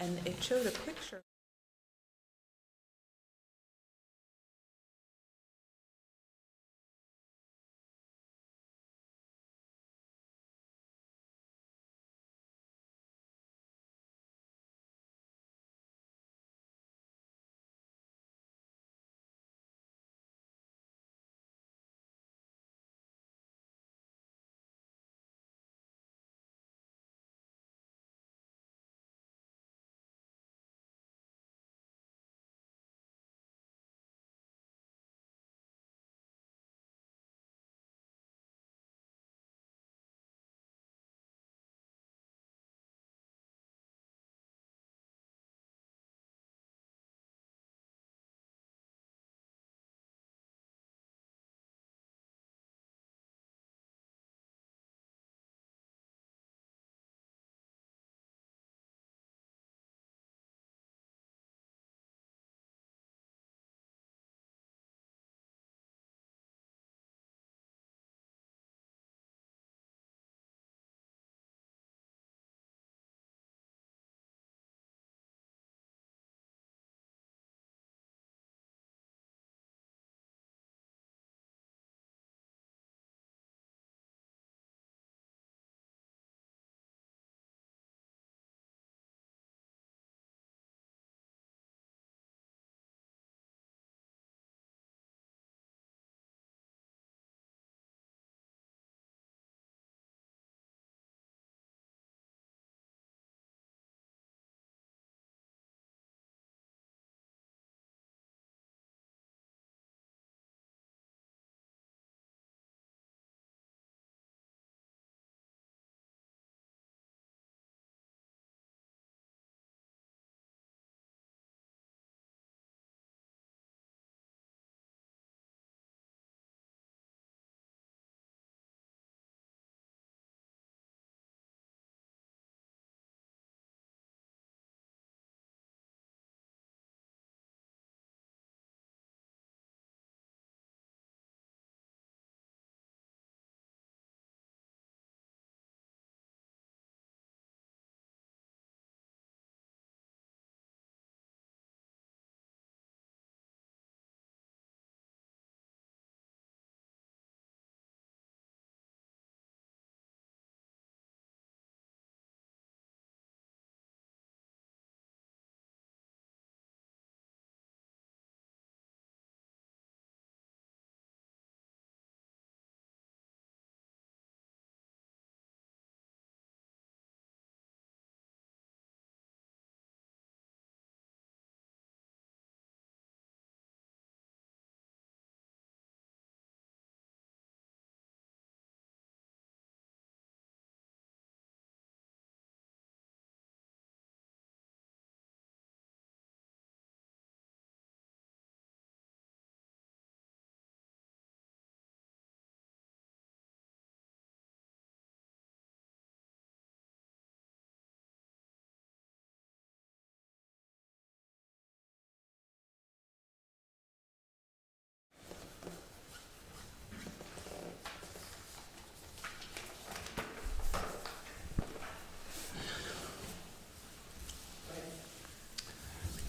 and it showed a picture.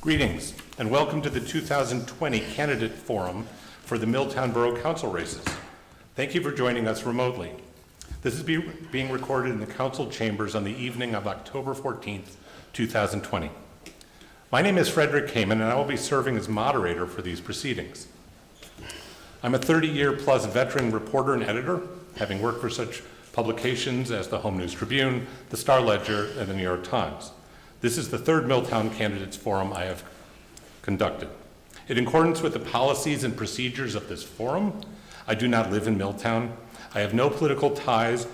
Greetings and welcome to the 2020 Candidate Forum for the Milltown Borough Council races. Thank you for joining us remotely. This is being recorded in the council chambers on the evening of October 14th, 2020. My name is Frederick Kaimann and I will be serving as moderator for these proceedings. I'm a 30-year-plus veteran reporter and editor, having worked for such publications as the Home News Tribune, the Star Ledger, and the New York Times. This is the third Milltown Candidates Forum I have conducted. In accordance with the policies and procedures of this forum, I do not live in Milltown. I have no political ties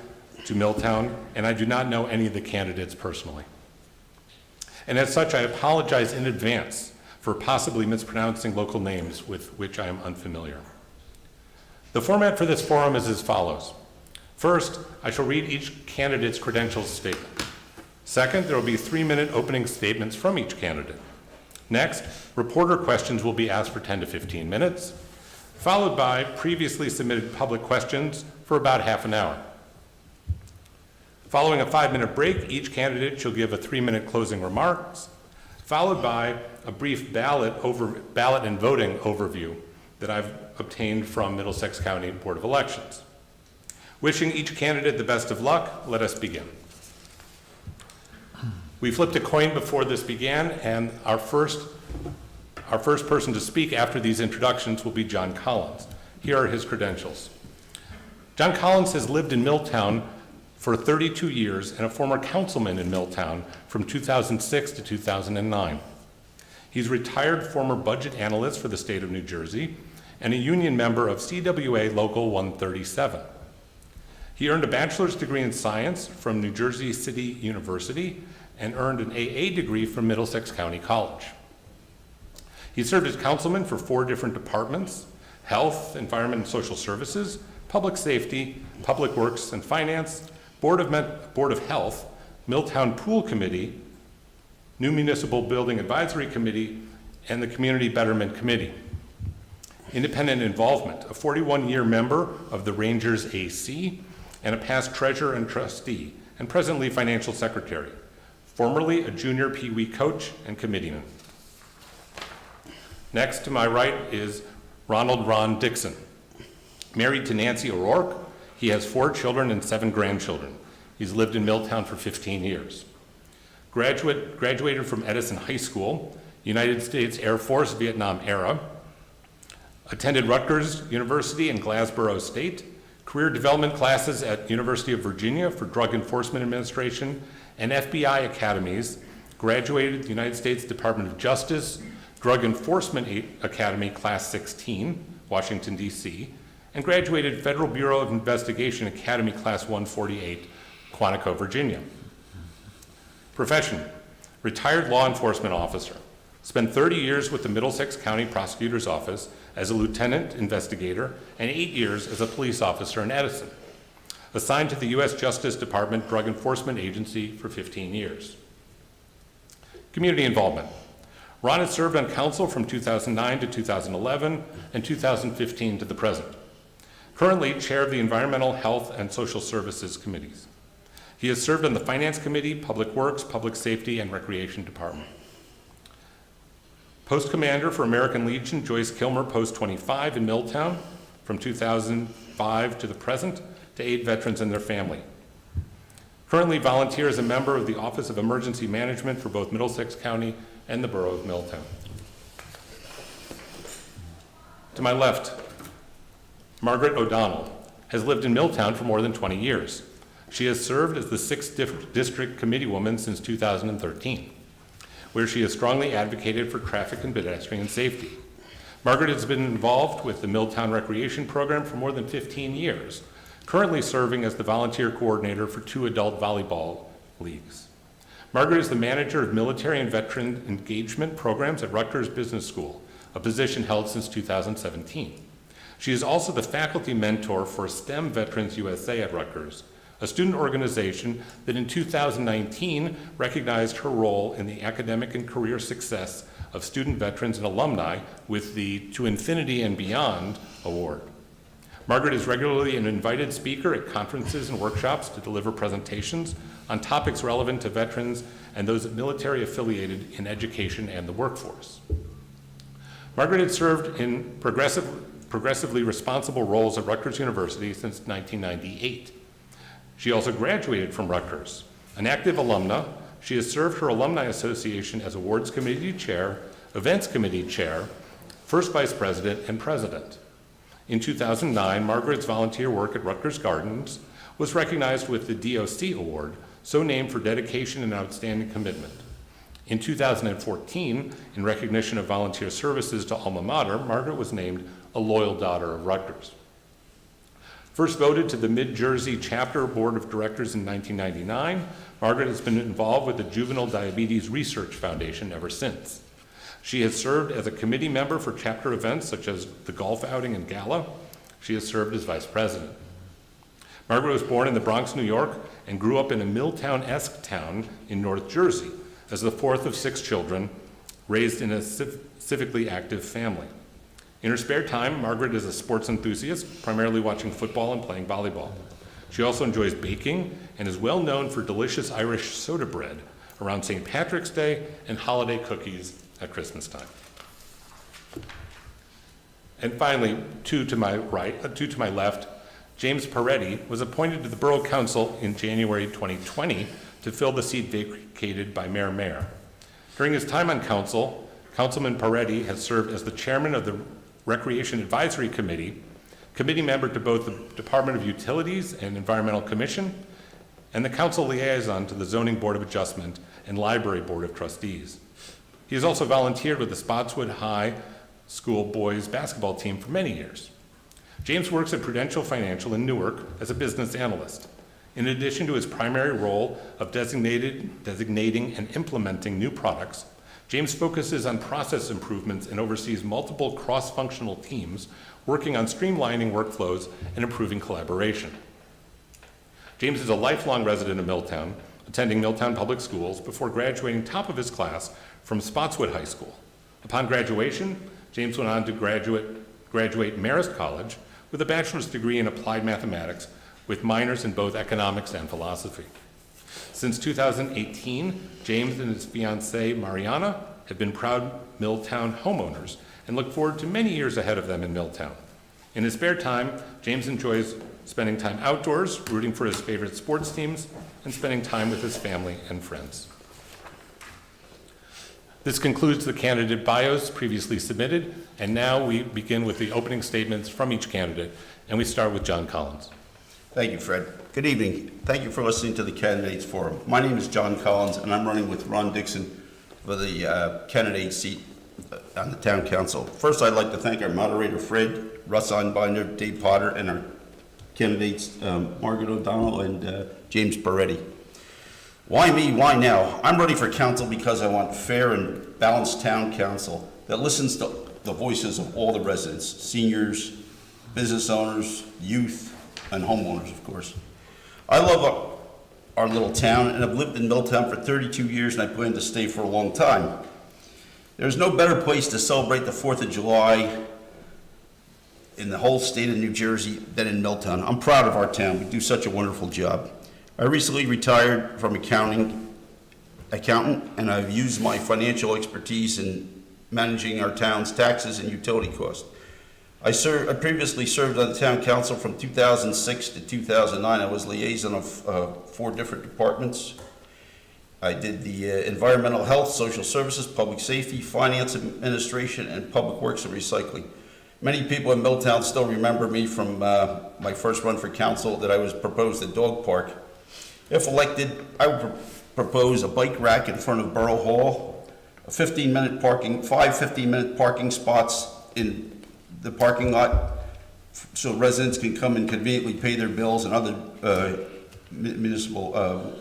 to Milltown, and I do not know any of the candidates personally. And as such, I apologize in advance for possibly mispronouncing local names with which I am unfamiliar. The format for this forum is as follows. First, I shall read each candidate's credentials statement. Second, there will be 3-minute opening statements from each candidate. Next, reporter questions will be asked for 10 to 15 minutes, followed by previously submitted public questions for about half an hour. Following a 5-minute break, each candidate shall give a 3-minute closing remarks, followed by a brief ballot and voting overview that I've obtained from Middlesex County Board of Elections. Wishing each candidate the best of luck, let us begin. We flipped a coin before this began, and our first person to speak after these introductions will be John Collins. Here are his credentials. John Collins has lived in Milltown for 32 years and a former councilman in Milltown from 2006 to 2009. He's a retired former budget analyst for the state of New Jersey and a union member of CWA Local 137. He earned a bachelor's degree in science from New Jersey City University and earned an AA degree from Middlesex County College. He served as councilman for 4 different departments: Health, Environment and Social Services, Public Safety, Public Works and Finance, Board of Health, Milltown Pool Committee, New Municipal Building Advisory Committee, and the Community Betterment Committee. Independent involvement: a 41-year member of the Rangers AC and a past treasurer and trustee, and presently financial secretary. Formerly a junior Pee Wee coach and committeeman. Next to my right is Ronald Ron Dixon. Married to Nancy O'Rourke, he has 4 children and 7 grandchildren. He's lived in Milltown for 15 years. Graduated from Edison High School, United States Air Force, Vietnam era. Attended Rutgers University and Glassboro State. Career development classes at University of Virginia for Drug Enforcement Administration and FBI academies. Graduated the United States Department of Justice Drug Enforcement Academy Class 16, Washington, D.C., and graduated Federal Bureau of Investigation Academy Class 148, Quantico, Virginia. Profession: retired law enforcement officer. Spent 30 years with the Middlesex County Prosecutor's Office as a lieutenant investigator and 8 years as a police officer in Edison. Assigned to the U.S. Justice Department Drug Enforcement Agency for 15 years. Community involvement: Ron has served on council from 2009 to 2011 and 2015 to the present. Currently chair of the Environmental, Health, and Social Services Committees. He has served on the Finance Committee, Public Works, Public Safety, and Recreation Department. Post Commander for American Legion Joyce Kilmer, Post 25 in Milltown from 2005 to the present to aid veterans and their family. Currently volunteer as a member of the Office of Emergency Management for both Middlesex County and the Borough of Milltown. To my left, Margaret O'Donnell has lived in Milltown for more than 20 years. She has served as the 6th District Committeewoman since 2013, where she has strongly advocated for traffic and pedestrian safety. Margaret has been involved with the Milltown Recreation Program for more than 15 years, currently serving as the volunteer coordinator for 2 adult volleyball leagues. Margaret is the manager of military and veteran engagement programs at Rutgers Business School, a position held since 2017. She is also the faculty mentor for STEM Veterans USA at Rutgers, a student organization that in 2019 recognized her role in the academic and career success of student veterans and alumni with the To Infinity and Beyond Award. Margaret is regularly an invited speaker at conferences and workshops to deliver presentations on topics relevant to veterans and those military affiliated in education and the workforce. Margaret had served in progressively responsible roles at Rutgers University since 1998. She also graduated from Rutgers. An active alumna, she has served her Alumni Association as Awards Committee Chair, Events Committee Chair, First Vice President, and President. In 2009, Margaret's volunteer work at Rutgers Gardens was recognized with the DOC Award, so named for dedication and outstanding commitment. In 2014, in recognition of volunteer services to Alma Mater, Margaret was named a Loyal Daughter of Rutgers. First voted to the Mid-Jersey Chapter Board of Directors in 1999, Margaret has been involved with the Juvenile Diabetes Research Foundation ever since. She has served as a committee member for chapter events such as the golf outing and gala. She has served as vice president. Margaret was born in the Bronx, New York, and grew up in a Milltown-esque town in North Jersey as the 4th of 6 children, raised in a civically active family. In her spare time, Margaret is a sports enthusiast, primarily watching football and playing volleyball. She also enjoys baking and is well known for delicious Irish soda bread, around St. Patrick's Day and holiday cookies at Christmas time. And finally, two to my left, James Pareti was appointed to the Borough Council in January 2020 to fill the seat vacated by Mayor Mayer. During his time on council, Councilman Pareti has served as the chairman of the Recreation Advisory Committee, committee member to both the Department of Utilities and Environmental Commission, and the council liaison to the Zoning Board of Adjustment and Library Board of Trustees. He has also volunteered with the Spotswood High School boys basketball team for many years. James works at Prudential Financial in Newark as a business analyst. In addition to his primary role of designating and implementing new products, James focuses on process improvements and oversees multiple cross-functional teams working on streamlining workflows and improving collaboration. James is a lifelong resident of Milltown, attending Milltown Public Schools before graduating top of his class from Spotswood High School. Upon graduation, James went on to graduate Marist College with a bachelor's degree in applied mathematics with minors in both economics and philosophy. Since 2018, James and his fiancée, Mariana, have been proud Milltown homeowners and look forward to many years ahead of them in Milltown. In his spare time, James enjoys spending time outdoors, rooting for his favorite sports teams, and spending time with his family and friends. This concludes the candidate bios previously submitted, and now we begin with the opening statements from each candidate, and we start with John Collins. Thank you, Fred. Good evening. Thank you for listening to the Candidates Forum. My name is John Collins, and I'm running with Ron Dixon for the candidate seat on the Town Council. First, I'd like to thank our moderator, Fred, Russ Einbinder, Dave Potter, and our candidates, Margaret O'Donnell and James Pareti. Why me? Why now? I'm running for council because I want fair and balanced town council that listens to the voices of all the residents, seniors, business owners, youth, and homeowners, of course. I love our little town, and I've lived in Milltown for 32 years, and I plan to stay for a long time. There's no better place to celebrate the 4th of July in the whole state of New Jersey than in Milltown. I'm proud of our town. We do such a wonderful job. I recently retired from accountant, and I've used my financial expertise in managing our town's taxes and utility costs. I previously served on the town council from 2006 to 2009. I was liaison of 4 different departments. I did the environmental health, social services, public safety, finance administration, and public works and recycling. Many people in Milltown still remember me from my first run for council that I was proposed a dog park. If elected, I would propose a bike rack in front of Borough Hall, a 5 15-minute parking spots in the parking lot so residents can come and conveniently pay their bills and other municipal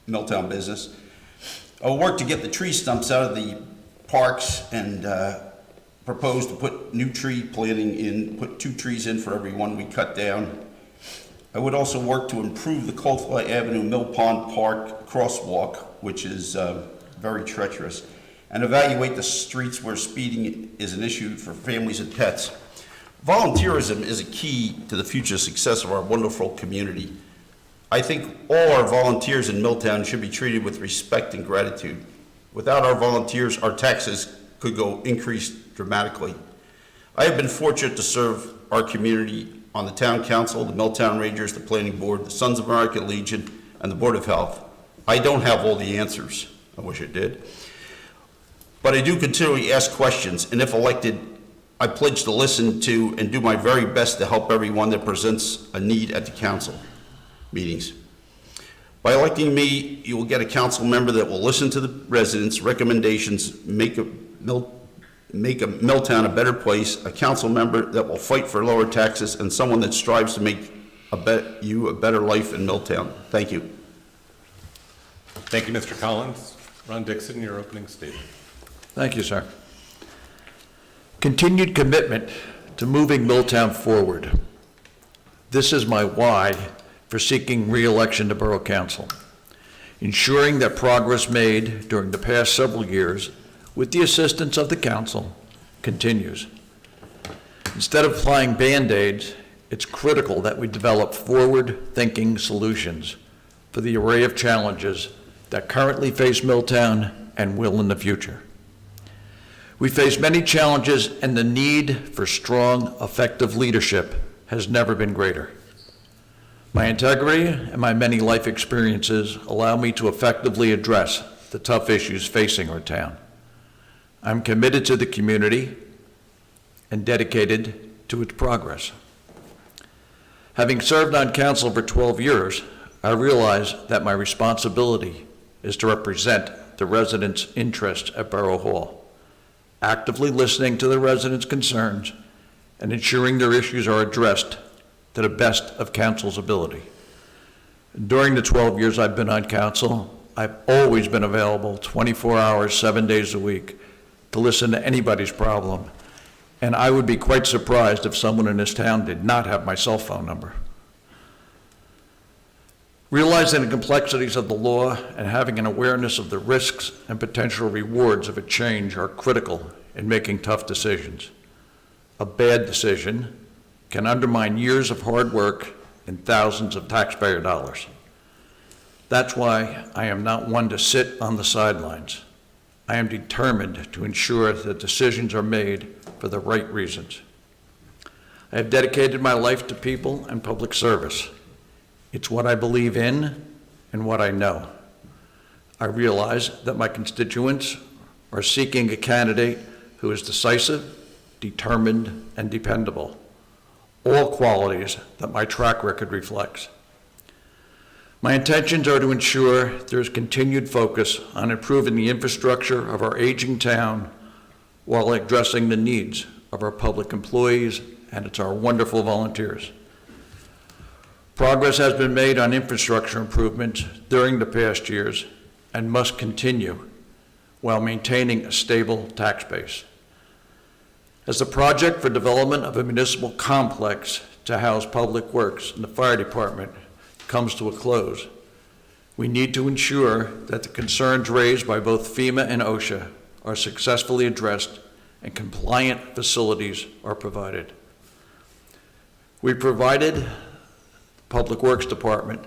Milltown business. I will work to get the tree stumps out of the parks and propose to put new tree planting in, put 2 trees in for every one we cut down. I would also work to improve the Coldfly Avenue Mill Pond Park crosswalk, which is very treacherous, and evaluate the streets where speeding is an issue for families and pets. Volunteerism is a key to the future success of our wonderful community. I think all our volunteers in Milltown should be treated with respect and gratitude. Without our volunteers, our taxes could go increase dramatically. I have been fortunate to serve our community on the Town Council, the Milltown Rangers, the Planning Board, the Sons of American Legion, and the Board of Health. I don't have all the answers. I wish I did. But I do continually ask questions, and if elected, I pledge to listen to and do my very best to help everyone that presents a need at the council meetings. By electing me, you will get a council member that will listen to the residents' recommendations, make Milltown a better place, a council member that will fight for lower taxes, and someone that strives to make you a better life in Milltown. Thank you. Thank you, Mr. Collins. Ron Dixon, your opening statement. Thank you, sir. Continued commitment to moving Milltown forward. This is my why for seeking re-election to Borough Council. Ensuring that progress made during the past several years with the assistance of the council continues. Instead of applying Band-Aids, it's critical that we develop forward-thinking solutions for the array of challenges that currently face Milltown and will in the future. We face many challenges, and the need for strong, effective leadership has never been greater. My integrity and my many life experiences allow me to effectively address the tough issues facing our town. I'm committed to the community and dedicated to its progress. Having served on council for 12 years, I realize that my responsibility is to represent the residents' interests at Borough Hall, actively listening to the residents' concerns and ensuring their issues are addressed to the best of council's ability. During the 12 years I've been on council, I've always been available 24 hours, 7 days a week to listen to anybody's problem, and I would be quite surprised if someone in this town did not have my cell phone number. Realizing the complexities of the law and having an awareness of the risks and potential rewards of a change are critical in making tough decisions. A bad decision can undermine years of hard work and thousands of taxpayer dollars. That's why I am not one to sit on the sidelines. I am determined to ensure that decisions are made for the right reasons. I have dedicated my life to people and public service. It's what I believe in and what I know. I realize that my constituents are seeking a candidate who is decisive, determined, and dependable, all qualities that my track record reflects. My intentions are to ensure there is continued focus on improving the infrastructure of our aging town while addressing the needs of our public employees and it's our wonderful volunteers. Progress has been made on infrastructure improvements during the past years and must continue while maintaining a stable tax base. As the project for development of a municipal complex to house public works and the fire department comes to a close, we need to ensure that the concerns raised by both FEMA and OSHA are successfully addressed and compliant facilities are provided. We provided Public Works Department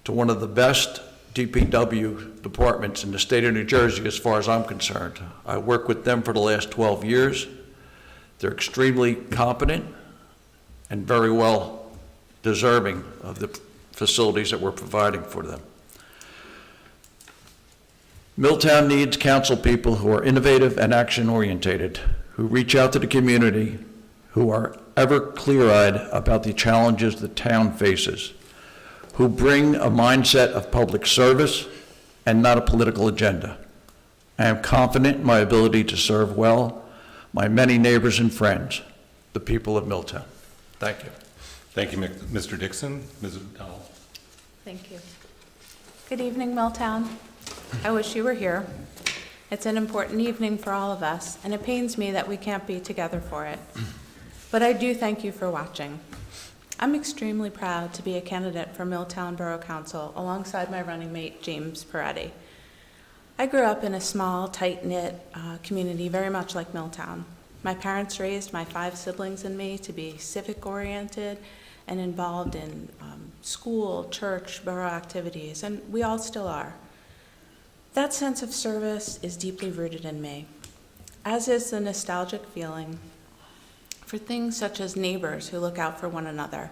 to one of the best DPW departments in the state of New Jersey as far as I'm concerned. I worked with them for the last 12 years. They're extremely competent and very well deserving of the facilities that we're providing for them. Milltown needs council people who are innovative and action-orientated, who reach out to the community, who are ever clear-eyed about the challenges the town faces, who bring a mindset of public service and not a political agenda. I am confident in my ability to serve well my many neighbors and friends, the people of Milltown. Thank you. Thank you, Mr. Dixon. Ms. O'Donnell. Thank you. Good evening, Milltown. I wish you were here. It's an important evening for all of us, and it pains me that we can't be together for it. But I do thank you for watching. I'm extremely proud to be a candidate for Milltown Borough Council alongside my running mate, James Pareti. I grew up in a small, tight-knit community very much like Milltown. My parents raised my 5 siblings and me to be civic-oriented and involved in school, church, borough activities, and we all still are. That sense of service is deeply rooted in me, as is the nostalgic feeling for things such as neighbors who look out for one another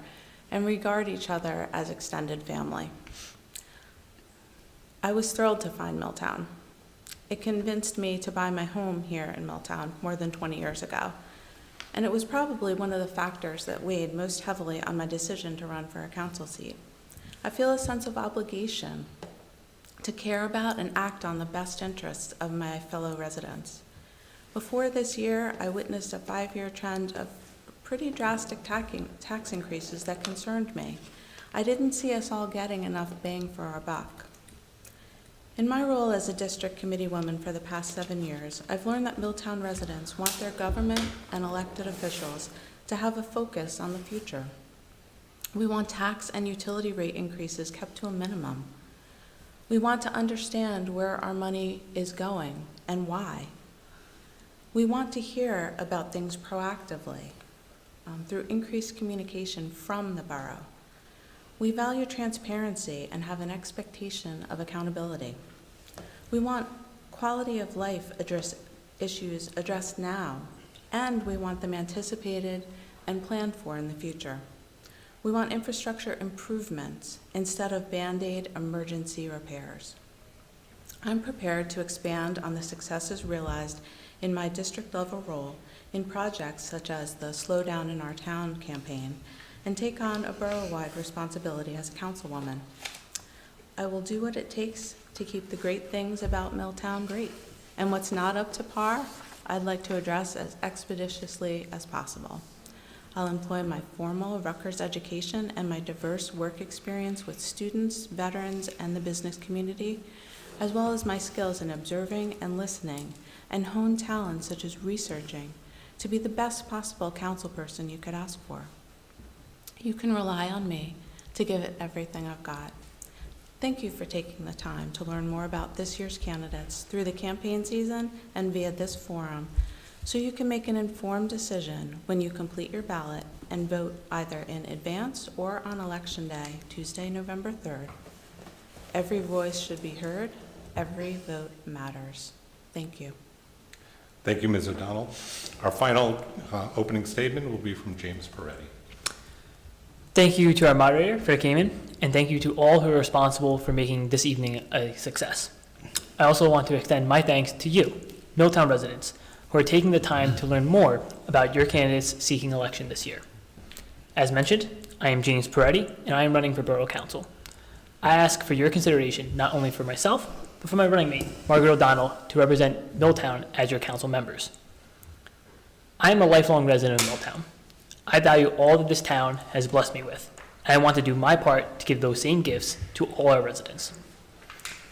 and regard each other as extended family. I was thrilled to find Milltown. It convinced me to buy my home here in Milltown more than 20 years ago, and it was probably one of the factors that weighed most heavily on my decision to run for a council seat. I feel a sense of obligation to care about and act on the best interests of my fellow residents. Before this year, I witnessed a 5-year trend of pretty drastic tax increases that concerned me. I didn't see us all getting enough bang for our buck. In my role as a district committee woman for the past 7 years, I've learned that Milltown residents want their government and elected officials to have a focus on the future. We want tax and utility rate increases kept to a minimum. We want to understand where our money is going and why. We want to hear about things proactively through increased communication from the borough. We value transparency and have an expectation of accountability. We want quality of life issues addressed now, and we want them anticipated and planned for in the future. We want infrastructure improvements instead of Band-Aid emergency repairs. I'm prepared to expand on the successes realized in my district-level role in projects such as the Slow Down in Our Town campaign and take on a borough-wide responsibility as a councilwoman. I will do what it takes to keep the great things about Milltown great, and what's not up to par, I'd like to address as expeditiously as possible. I'll employ my formal Rutgers education and my diverse work experience with students, veterans, and the business community, as well as my skills in observing and listening, and hone talents such as researching, to be the best possible councilperson you could ask for. You can rely on me to give it everything I've got. Thank you for taking the time to learn more about this year's candidates through the campaign season and via this forum, so you can make an informed decision when you complete your ballot and vote either in advance or on Election Day, Tuesday, November 3rd. Every voice should be heard. Every vote matters. Thank you. Thank you, Ms. O'Donnell. Our final opening statement will be from James Pareti. Thank you to our moderator, Fred Kaimann, and thank you to all who are responsible for making this evening a success. I also want to extend my thanks to you, Milltown residents, who are taking the time to learn more about your candidates seeking election this year. As mentioned, I am James Pareti, and I am running for Borough Council. I ask for your consideration not only for myself, but for my running mate, Margaret O'Donnell, to represent Milltown as your council members. I am a lifelong resident of Milltown. I value all that this town has blessed me with, and I want to do my part to give those same gifts to all our residents.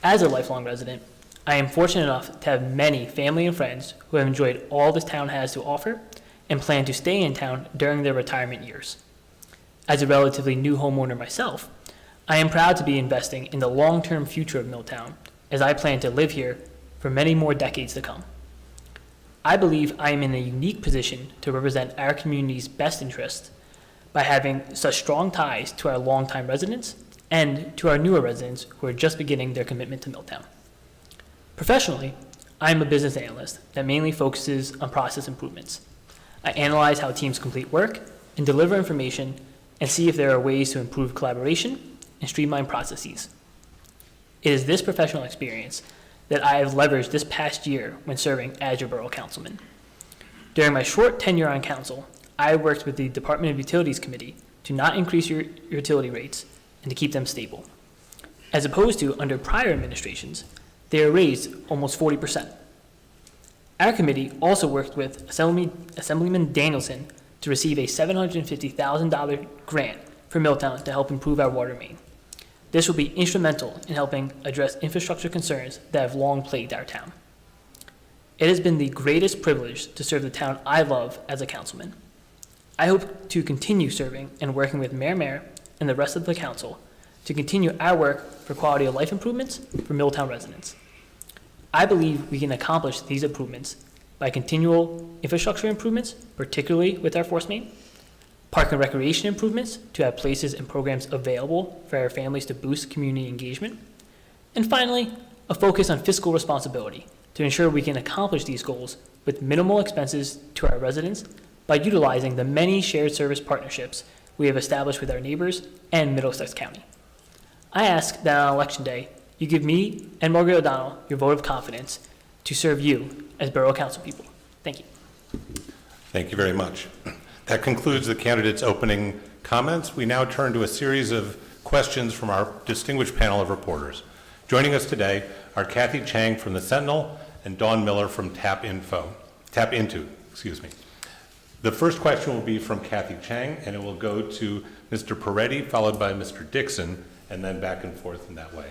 As a lifelong resident, I am fortunate enough to have many family and friends who have enjoyed all this town has to offer and plan to stay in town during their retirement years. As a relatively new homeowner myself, I am proud to be investing in the long-term future of Milltown as I plan to live here for many more decades to come. I believe I am in a unique position to represent our community's best interests by having such strong ties to our longtime residents and to our newer residents who are just beginning their commitment to Milltown. Professionally, I am a business analyst that mainly focuses on process improvements. I analyze how teams complete work and deliver information and see if there are ways to improve collaboration and streamline processes. It is this professional experience that I have leveraged this past year when serving as your borough councilman. During my short tenure on council, I worked with the Department of Utilities Committee to not increase your utility rates and to keep them stable. As opposed to under prior administrations, they are raised almost 40%. Our committee also worked with Assemblyman Danielson to receive a $750,000 grant for Milltown to help improve our water main. This will be instrumental in helping address infrastructure concerns that have long plagued our town. It has been the greatest privilege to serve the town I love as a councilman. I hope to continue serving and working with Mayor and the rest of the council to continue our work for quality of life improvements for Milltown residents. I believe we can accomplish these improvements by continual infrastructure improvements, particularly with our force main, park and recreation improvements to have places and programs available for our families to boost community engagement, and finally, a focus on fiscal responsibility to ensure we can accomplish these goals with minimal expenses to our residents by utilizing the many shared service partnerships we have established with our neighbors and Middlesex County. I ask that on Election Day, you give me and Margaret O'Donnell your vote of confidence to serve you as Borough Council people. Thank you. Thank you very much. That concludes the candidates' opening comments. We now turn to a series of questions from our distinguished panel of reporters. Joining us today are Kathy Chang from the Sentinel and Dawn Miller from Tap Into. The first question will be from Kathy Chang, and it will go to Mr. Pareti, followed by Mr. Dixon, and then back and forth in that way.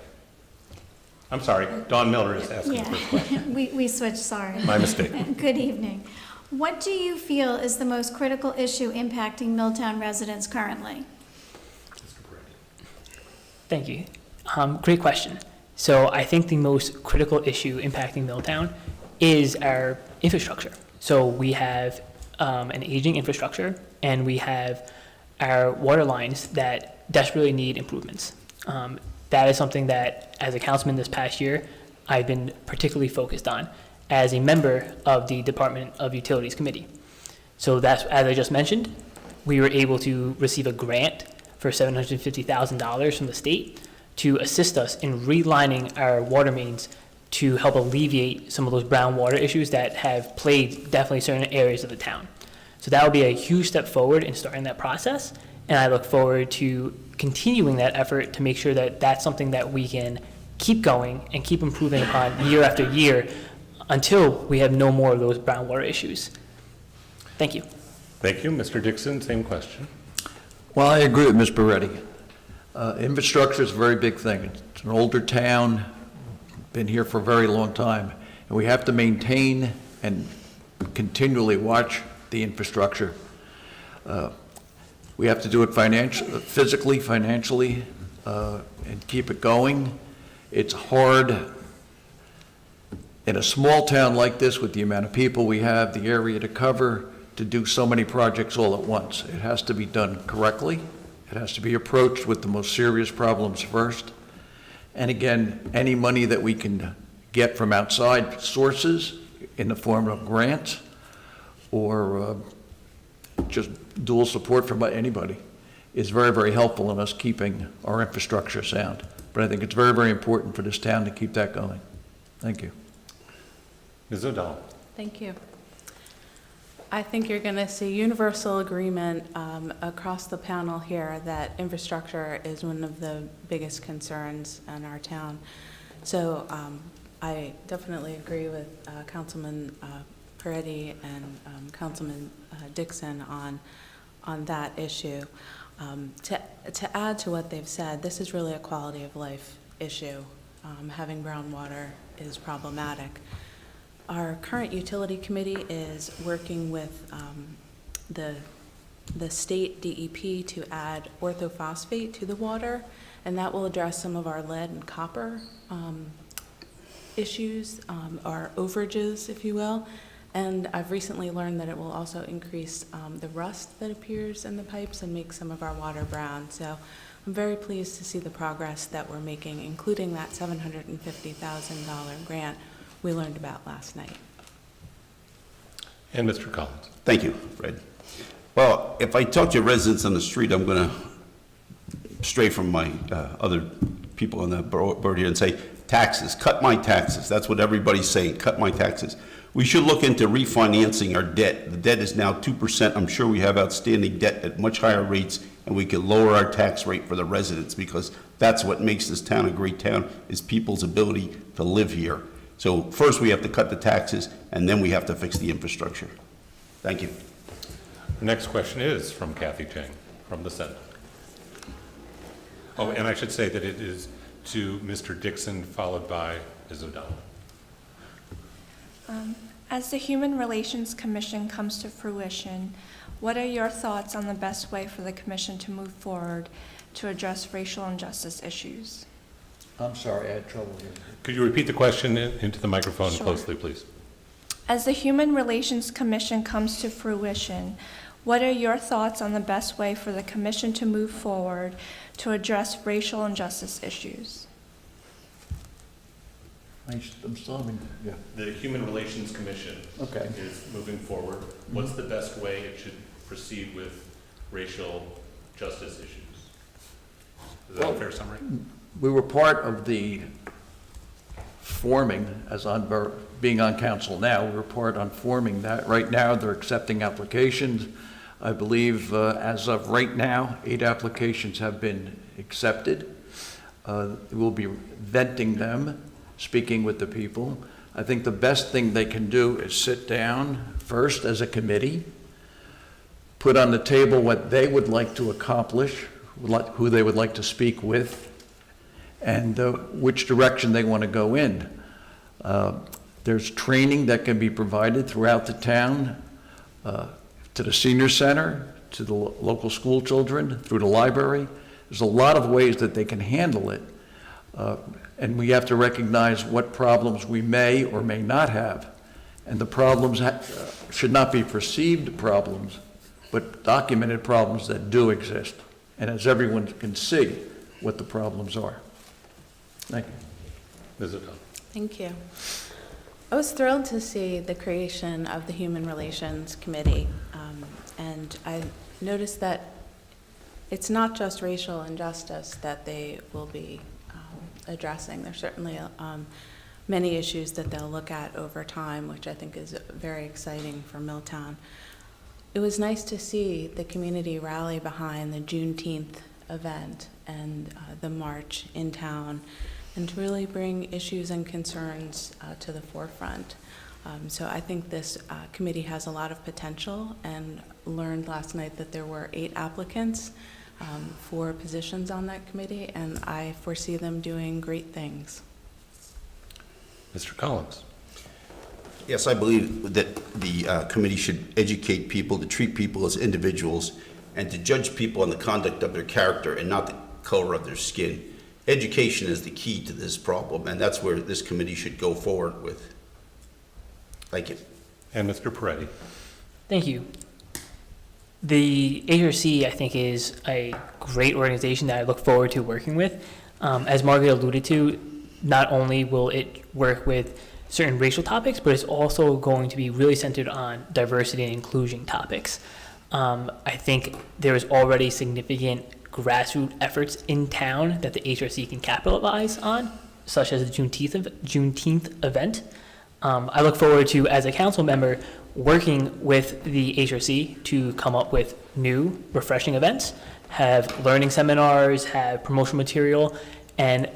I'm sorry, Dawn Miller is asking the first question. We switched, sorry. My mistake. Good evening. What do you feel is the most critical issue impacting Milltown residents currently? Thank you. Great question. So I think the most critical issue impacting Milltown is our infrastructure. So we have an aging infrastructure, and we have our water lines that desperately need improvements. That is something that, as a councilman this past year, I've been particularly focused on as a member of the Department of Utilities Committee. So that's, as I just mentioned, we were able to receive a grant for $750,000 from the state to assist us in relining our water mains to help alleviate some of those brown water issues that have plagued definitely certain areas of the town. So that will be a huge step forward in starting that process, and I look forward to continuing that effort to make sure that that's something that we can keep going and keep improving upon year after year until we have no more of those brown water issues. Thank you. Thank you. Mr. Dixon, same question. Well, I agree with Ms. Pareti. Infrastructure is a very big thing. It's an older town, been here for a very long time, and we have to maintain and continually watch the infrastructure. We have to do it physically, financially, and keep it going. It's hard in a small town like this with the amount of people we have, the area to cover, to do so many projects all at once. It has to be done correctly. It has to be approached with the most serious problems first. And again, any money that we can get from outside sources in the form of grants or just dual support from anybody is very, very helpful in us keeping our infrastructure sound. But I think it's very, very important for this town to keep that going. Thank you. Ms. O'Donnell. Thank you. I think you're going to see universal agreement across the panel here that infrastructure is one of the biggest concerns in our town. So I definitely agree with Councilman Pareti and Councilman Dixon on that issue. To add to what they've said, this is really a quality of life issue. Having brown water is problematic. Our current utility committee is working with the state DEP to add orthophosphate to the water, and that will address some of our lead and copper issues, our overages, if you will. And I've recently learned that it will also increase the rust that appears in the pipes and make some of our water brown. So I'm very pleased to see the progress that we're making, including that $750,000 grant we learned about last night. And Mr. Collins. Thank you, Fred. Well, if I talk to residents on the street, I'm going to stray from my other people on the board here and say, taxes, cut my taxes. That's what everybody's saying, cut my taxes. We should look into refinancing our debt. The debt is now 2%. I'm sure we have outstanding debt at much higher rates, and we could lower our tax rate for the residents, because that's what makes this town a great town, is people's ability to live here. So first we have to cut the taxes, and then we have to fix the infrastructure. Thank you. The next question is from Kathy Chang from the Sentinel. Oh, and I should say that it is to Mr. Dixon, followed by Ms. O'Donnell. As the Human Relations Commission comes to fruition, what are your thoughts on the best way for the commission to move forward to address racial injustice issues? I'm sorry, I had trouble here. Could you repeat the question into the microphone Sure. closely, please? As the Human Relations Commission comes to fruition, what are your thoughts on the best way for the commission to move forward to address racial injustice issues? I'm still having, yeah. The Human Relations Commission Okay. is moving forward. What's the best way it should proceed with racial justice issues? Is that a fair summary? We were part of the forming, being on council now, we were part on forming that. Right now, they're accepting applications. I believe as of right now, 8 applications have been accepted. We'll be vetting them, speaking with the people. I think the best thing they can do is sit down first as a committee, put on the table what they would like to accomplish, who they would like to speak with, and which direction they want to go in. There's training that can be provided throughout the town, to the senior center, to the local school children, through the library. There's a lot of ways that they can handle it. And we have to recognize what problems we may or may not have. And the problems should not be perceived problems, but documented problems that do exist. And as everyone can see, what the problems are. Thank you. Ms. O'Donnell. Thank you. I was thrilled to see the creation of the Human Relations Committee, and I noticed that it's not just racial injustice that they will be addressing. There's certainly many issues that they'll look at over time, which I think is very exciting for Milltown. It was nice to see the community rally behind the Juneteenth event and the march in town, and to really bring issues and concerns to the forefront. So I think this committee has a lot of potential, and learned last night that there were 8 applicants for positions on that committee, and I foresee them doing great things. Mr. Collins. Yes, I believe that the committee should educate people, to treat people as individuals, and to judge people on the conduct of their character and not the color of their skin. Education is the key to this problem, and that's where this committee should go forward with. Thank you. And Mr. Pareti. Thank you. The HRC, I think, is a great organization that I look forward to working with. As Margaret alluded to, not only will it work with certain racial topics, but it's also going to be really centered on diversity and inclusion topics. I think there is already significant grassroots efforts in town that the HRC can capitalize on, such as the Juneteenth event. I look forward to, as a council member, working with the HRC to come up with new, refreshing events, have learning seminars, have promotional material, and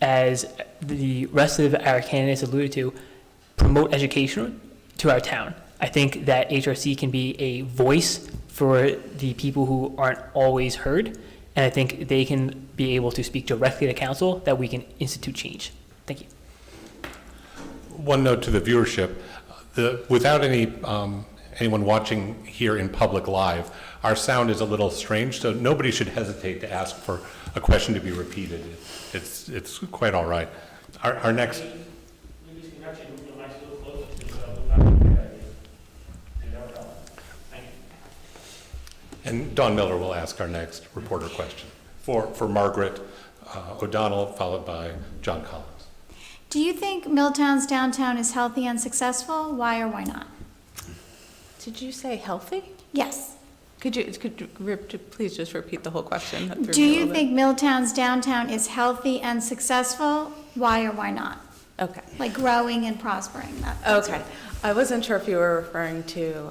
as the rest of our candidates alluded to, promote education to our town. I think that HRC can be a voice for the people who aren't always heard, and I think they can be able to speak directly to council that we can institute change. Thank you. One note to the viewership, without anyone watching here in public live, our sound is a little strange, so nobody should hesitate to ask for a question to be repeated. It's quite all right. Our next. And Don Miller will ask our next reporter question for Margaret O'Donnell, followed by John Collins. Do you think Milltown's downtown is healthy and successful? Why or why not? Did you say healthy? Yes. Could you please just repeat the whole question? That threw Do me a you little bit. think Milltown's downtown is healthy and successful? Why or why not? Okay. Like growing and prospering. That's Okay. I wasn't sure if you were referring to,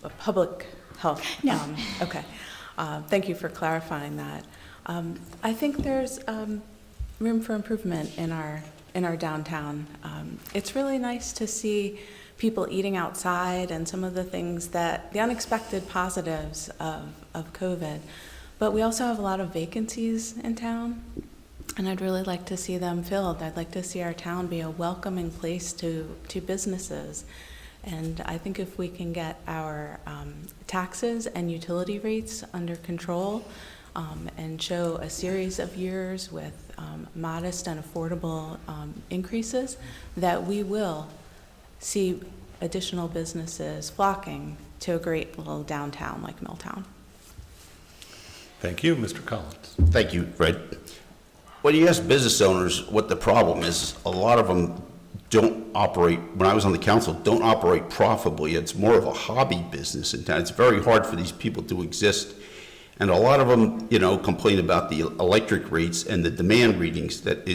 a public health. No. Okay. Thank you for clarifying that. I think there's room for improvement in our downtown. It's really nice to see people eating outside and some of the things the unexpected positives of COVID. But we also have a lot of vacancies in town, and I'd really like to see them filled. I'd like to see our town be a welcoming place to businesses. And I think if we can get our taxes and utility rates under control, and show a series of years with modest and affordable increases, that we will see additional businesses flocking to a great little downtown like Milltown. Thank you, Mr. Collins. Thank you, Fred. When you ask business owners what the problem is, a lot of them don't operate, when I was on the council, don't operate profitably. It's more of a hobby business in town. It's very hard for these people to exist. And a lot of them, complain about the electric rates and the demand readings, that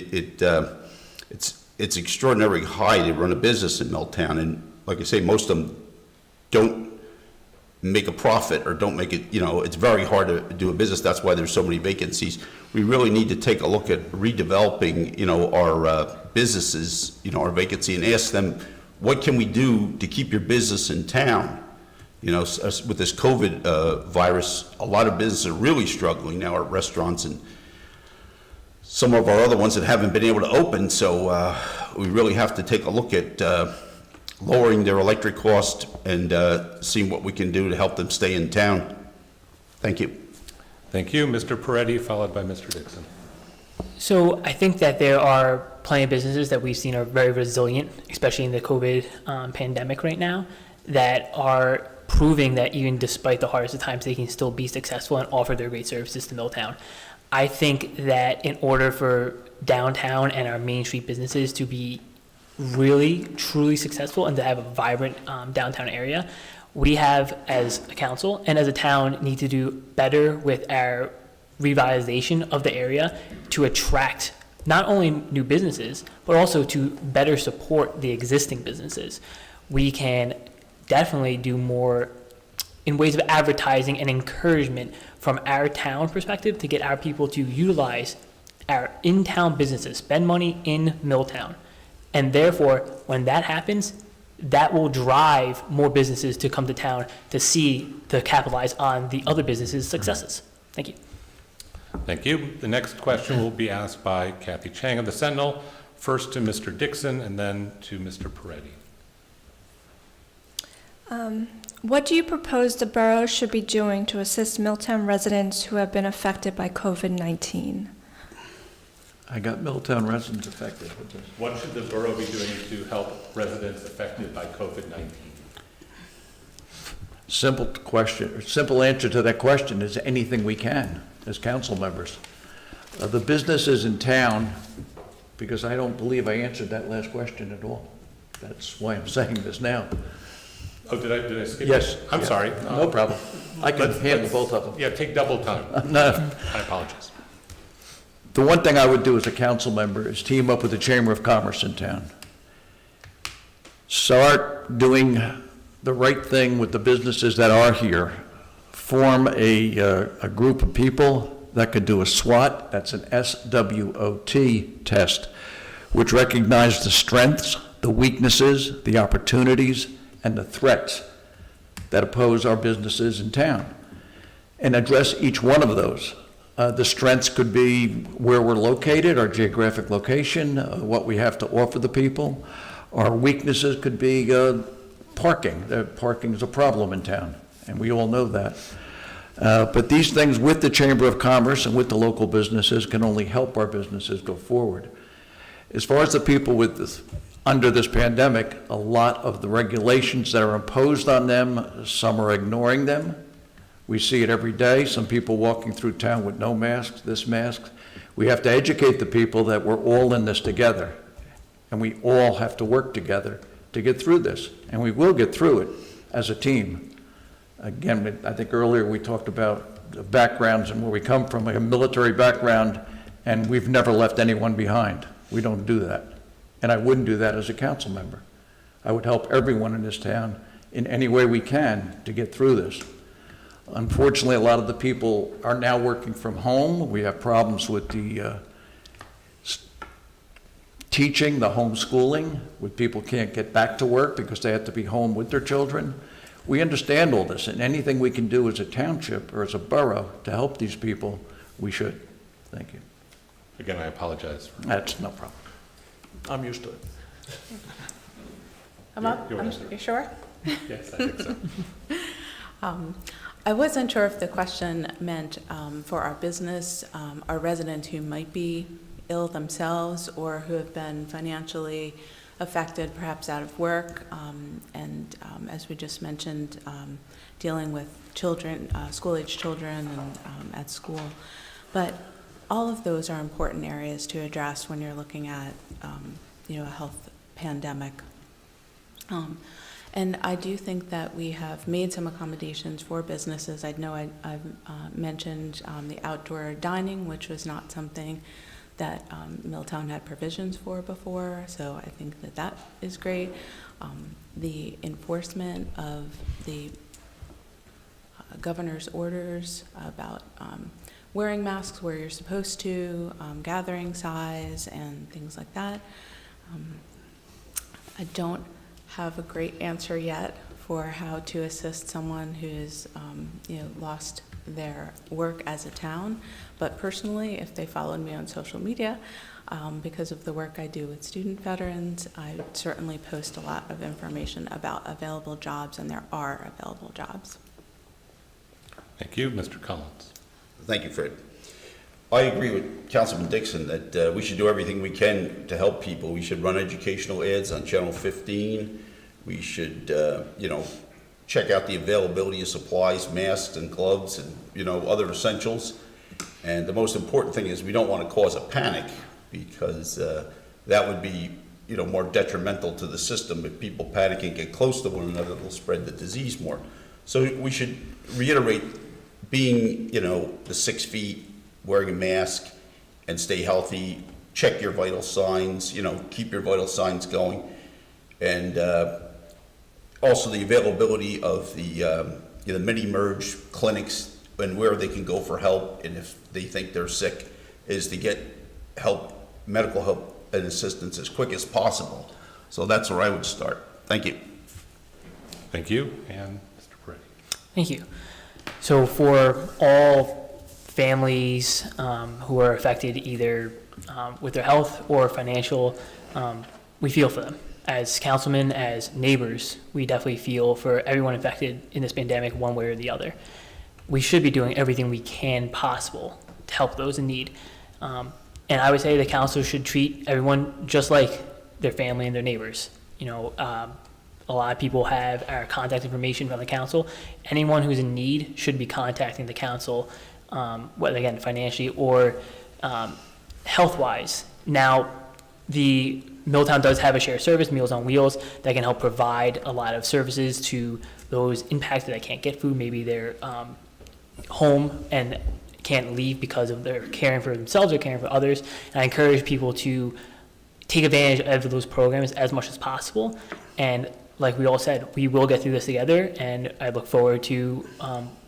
it's extraordinarily high to run a business in Milltown. And like I say, most of them don't make a profit or don't make it, it's very hard to do a business. That's why there's so many vacancies. We really need to take a look at redeveloping, our businesses, our vacancy, and ask them, what can we do to keep your business in town? With this COVID virus, a lot of businesses are really struggling now, our restaurants and some of our other ones that haven't been able to open. So we really have to take a look at lowering their electric cost and seeing what we can do to help them stay in town. Thank you. Thank you, Mr. Pareti, followed by Mr. Dixon. So I think that there are plenty of businesses that we've seen are very resilient, especially in the COVID pandemic right now, that are proving that even despite the hardest of times, they can still be successful and offer their great services to Milltown. I think that in order for downtown and our Main Street businesses to be really, truly successful and to have a vibrant downtown area, we have, as a council and as a town, need to do better with our revitalization of the area to attract not only new businesses, but also to better support the existing businesses. We can definitely do more in ways of advertising and encouragement from our town perspective to get our people to utilize our in-town businesses, spend money in Milltown. And therefore, when that happens, that will drive more businesses to come to town to capitalize on the other businesses' successes. Thank you. Thank you. The next question will be asked by Kathy Chang of the Sentinel, first to Mr. Dixon and then to Mr. Pareti. What do you propose the borough should be doing to assist Milltown residents who have been affected by COVID-19? I got Milltown residents affected with this. What should the borough be doing to help residents affected by COVID-19? Simple answer to that question is anything we can as council members. The businesses in town, because I don't believe I answered that last question at all. That's why I'm saying this now. Oh, did I skip? Yes. I'm yeah. sorry. No problem. I can handle both of them. Yeah, take double time. No. I apologize. The one thing I would do as a council member is team up with the Chamber of Commerce in town. Start doing the right thing with the businesses that are here. Form a group of people that could do a SWOT, that's an SWOT test, which recognizes the strengths, the weaknesses, the opportunities, and the threats that oppose our businesses in town, and address each one of those. The strengths could be where we're located, our geographic location, what we have to offer the people. Our weaknesses could be parking. Parking is a problem in town, and we all know that. But these things with the Chamber of Commerce and with the local businesses can only help our businesses go forward. As far as the people under this pandemic, a lot of the regulations that are imposed on them, some are ignoring them. We see it every day, some people walking through town with no masks, this mask. We have to educate the people that we're all in this together, and we all have to work together to get through this, and we will get through it as a team. Again, I think earlier we talked about the backgrounds and where we come from, like a military background, and we've never left anyone behind. We don't do that, and I wouldn't do that as a council member. I would help everyone in this town in any way we can to get through this. Unfortunately, a lot of the people are now working from home. We have problems with the teaching, the homeschooling, where people can't get back to work because they have to be home with their children. We understand all this, and anything we can do as a township or as a borough to help these people, we should. Thank you. Again, I apologize. That's no problem. I'm used to it. I'm up? You sure? Yes, I think so. I wasn't sure if the question meant for our business, our residents who might be ill themselves or who have been financially affected, perhaps out of work, and as we just mentioned, dealing with children, school-age children and at school. But all of those are important areas to address when you're looking at a health pandemic. And I do think that we have made some accommodations for businesses. I know I've mentioned the outdoor dining, which was not something that Milltown had provisions for before, so I think that that is great. The enforcement of the governor's orders about wearing masks where you're supposed to, gathering size, and things like that. I don't have a great answer yet for how to assist someone who's lost their work as a town, but personally, if they followed me on social media, because of the work I do with student veterans, I certainly post a lot of information about available jobs, and there are available jobs. Thank you, Mr. Collins. Thank you, Fred. I agree with Councilman Dixon that we should do everything we can to help people. We should run educational ads on Channel 15. We should, check out the availability of supplies, masks and gloves and, other essentials. And the most important thing is we don't want to cause a panic, because that would be, more detrimental to the system. If people panic and get close to one another, they'll spread the disease more. So we should reiterate being, the 6 feet, wearing a mask, and stay healthy. Check your vital signs, keep your vital signs going. And also the availability of the mini-merge clinics and where they can go for help, and if they think they're sick, is to get help, medical help and assistance as quick as possible. So that's where I would start. Thank you. Thank you. And Mr. Pareti. Thank you. So for all families who are affected either with their health or financial, we feel for them. As councilmen, as neighbors, we definitely feel for everyone affected in this pandemic one way or the other. We should be doing everything we can possible to help those in need. And I would say the council should treat everyone just like their family and their neighbors. A lot of people have our contact information from the council. Anyone who's in need should be contacting the council, whether again financially or health-wise. Now, the Milltown does have a shared service, Meals on Wheels, that can help provide a lot of services to those impacted that can't get food. Maybe they're home and can't leave because of their caring for themselves or caring for others. And I encourage people to take advantage of those programs as much as possible. And like we all said, we will get through this together. And I look forward to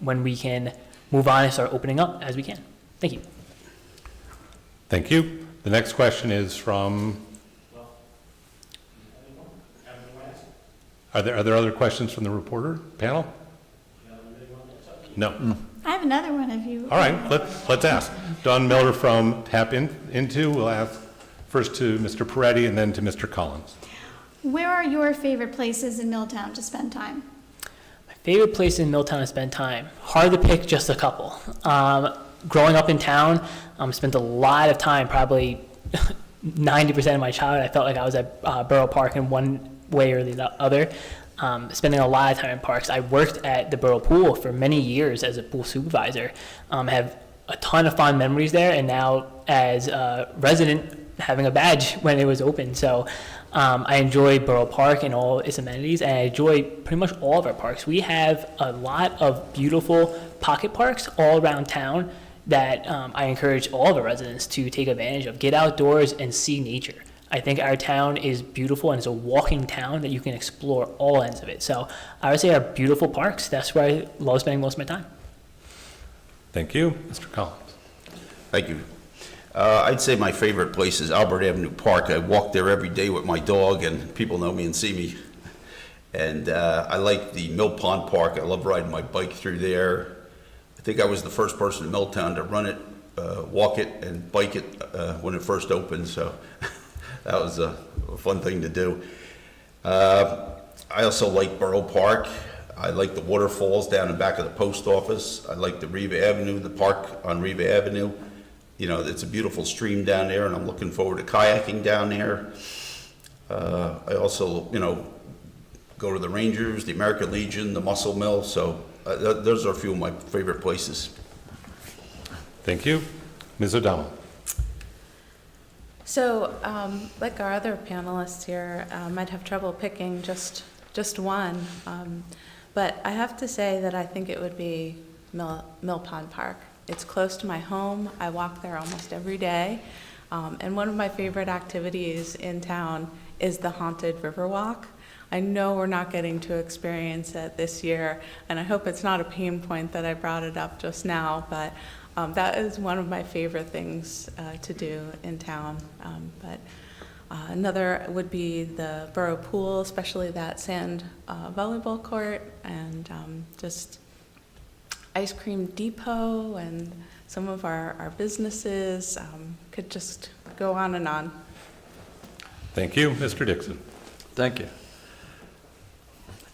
when we can move on and start opening up as we can. Thank you. Thank you. The next question is from... Are there other questions from the reporter panel? No. I have another one if you. All right, let's ask. Don Miller from Tap Into will ask first to Mr. Pareti and then to Mr. Collins. Where are your favorite places in Milltown to spend time? My favorite place in Milltown to spend time? Hard to pick just a couple. Growing up in town, spent a lot of time, probably 90% of my childhood, I felt like I was at Borough Park in one way or the other. Spending a lot of time in parks. I worked at the Borough Pool for many years as a pool supervisor. Have a ton of fond memories there, and now as a resident, having a badge when it was open. So I enjoy Borough Park and all its amenities, and I enjoy pretty much all of our parks. We have a lot of beautiful pocket parks all around town that I encourage all of our residents to take advantage of. Get outdoors and see nature. I think our town is beautiful and it's a walking town that you can explore all ends of it. So I would say our beautiful parks, that's where I love spending most of my time. Thank you. Mr. Collins. Thank you. I'd say my favorite place is Albert Avenue Park. I walk there every day with my dog, and people know me and see me. And I like the Mill Pond Park. I love riding my bike through there. I think I was the first person in Milltown to run it, walk it, and bike it when it first opened. So that was a fun thing to do. I also like Borough Park. I like the waterfalls down in back of the post office. I like the Riva Avenue, the park on Riva Avenue. It's a beautiful stream down there, and I'm looking forward to kayaking down there. I also, go to the Rangers, the American Legion, the Mussel Mill. So those are a few of my favorite places. Thank you. Ms. O'Donnell. So, like our other panelists here, I'd have trouble picking just one. But I have to say that I think it would be Mill Pond Park. It's close to my home. I walk there almost every day. And one of my favorite activities in town is the Haunted Riverwalk. I know we're not getting to experience it this year, and I hope it's not a pain point that I brought it up just now, but that is one of my favorite things to do in town. Another would be the Borough Pool, especially that sand volleyball court, and just Ice Cream Depot and some of our businesses. Could just go on and on. Thank you. Mr. Dixon. Thank you.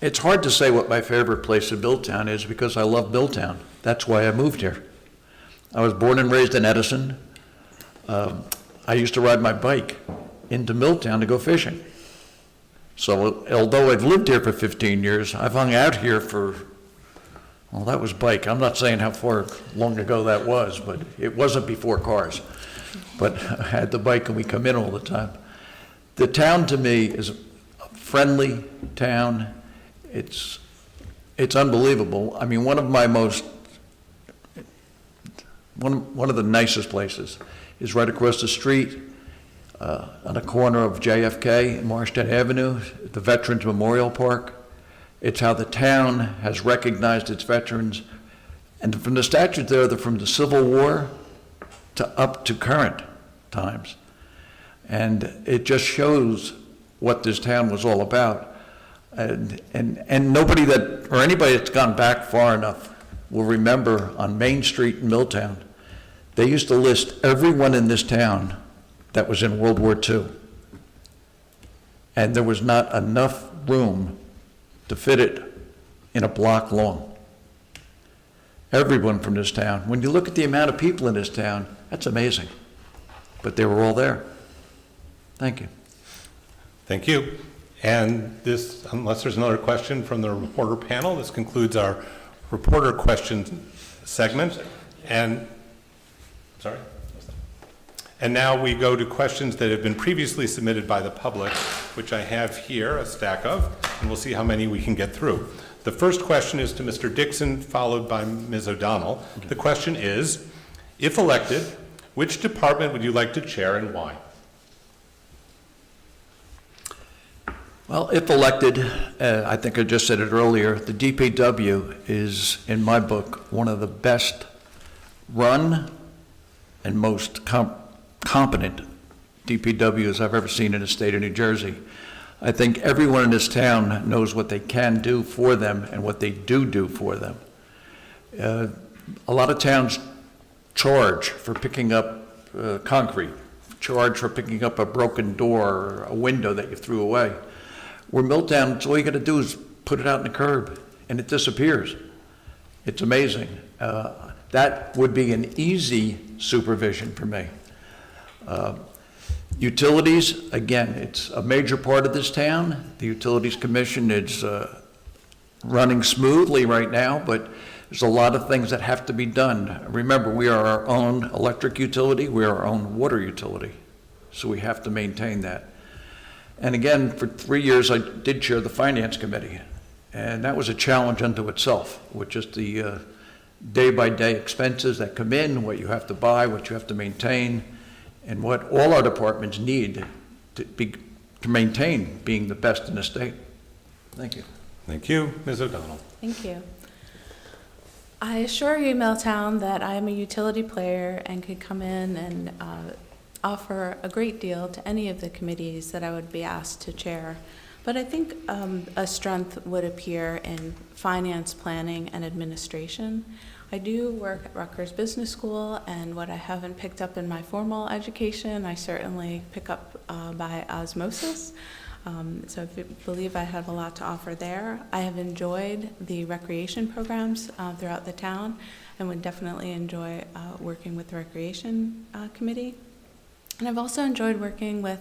It's hard to say what my favorite place in Milltown is because I love Milltown. That's why I moved here. I was born and raised in Edison. I used to ride my bike into Milltown to go fishing. So although I've lived here for 15 years, I've hung out here for, well, that was bike. I'm not saying how far long ago that was, but it wasn't before cars. But I had the bike and we come in all the time. The town to me is a friendly town. It's unbelievable. I mean, one of the nicest places is right across the street on the corner of JFK and Marstead Avenue, the Veterans Memorial Park. It's how the town has recognized its veterans. And from the statutes there, they're from the Civil War to up to current times. And it just shows what this town was all about. And nobody or anybody that's gone back far enough will remember on Main Street in Milltown, they used to list everyone in this town that was in World War II. And there was not enough room to fit it in a block long. Everyone from this town. When you look at the amount of people in this town, that's amazing. But they were all there. Thank you. Thank you. And this, unless there's another question from the reporter panel, this concludes our reporter question segment. And now we go to questions that have been previously submitted by the public, which I have here, a stack of, and we'll see how many we can get through. The first question is to Mr. Dixon, followed by Ms. O'Donnell. The question is, if elected, which department would you like to chair and why? Well, if elected, I think I just said it earlier, the DPW is, in my book, one of the best run and most competent DPWs I've ever seen in the state of New Jersey. I think everyone in this town knows what they can do for them and what they do for them. A lot of towns charge for picking up concrete, charge for picking up a broken door or a window that you threw away. Where Milltown, all you got to do is put it out in the curb, and it disappears. It's amazing. That would be an easy supervision for me. Utilities, again, it's a major part of this town. The Utilities Commission is running smoothly right now, but there's a lot of things that have to be done. Remember, we are our own electric utility, we are our own water utility, so we have to maintain that. And again, for 3 years, I did chair the Finance Committee, and that was a challenge unto itself, with just the day-by-day expenses that come in, what you have to buy, what you have to maintain, and what all our departments need to maintain being the best in the state. Thank you. Thank you. Ms. O'Donnell. Thank you. I assure you, Milltown, that I am a utility player and could come in and offer a great deal to any of the committees that I would be asked to chair. But I think a strength would appear in finance, planning, and administration. I do work at Rutgers Business School, and what I haven't picked up in my formal education, I certainly pick up by osmosis. So I believe I have a lot to offer there. I have enjoyed the recreation programs throughout the town and would definitely enjoy working with the Recreation Committee. And I've also enjoyed working with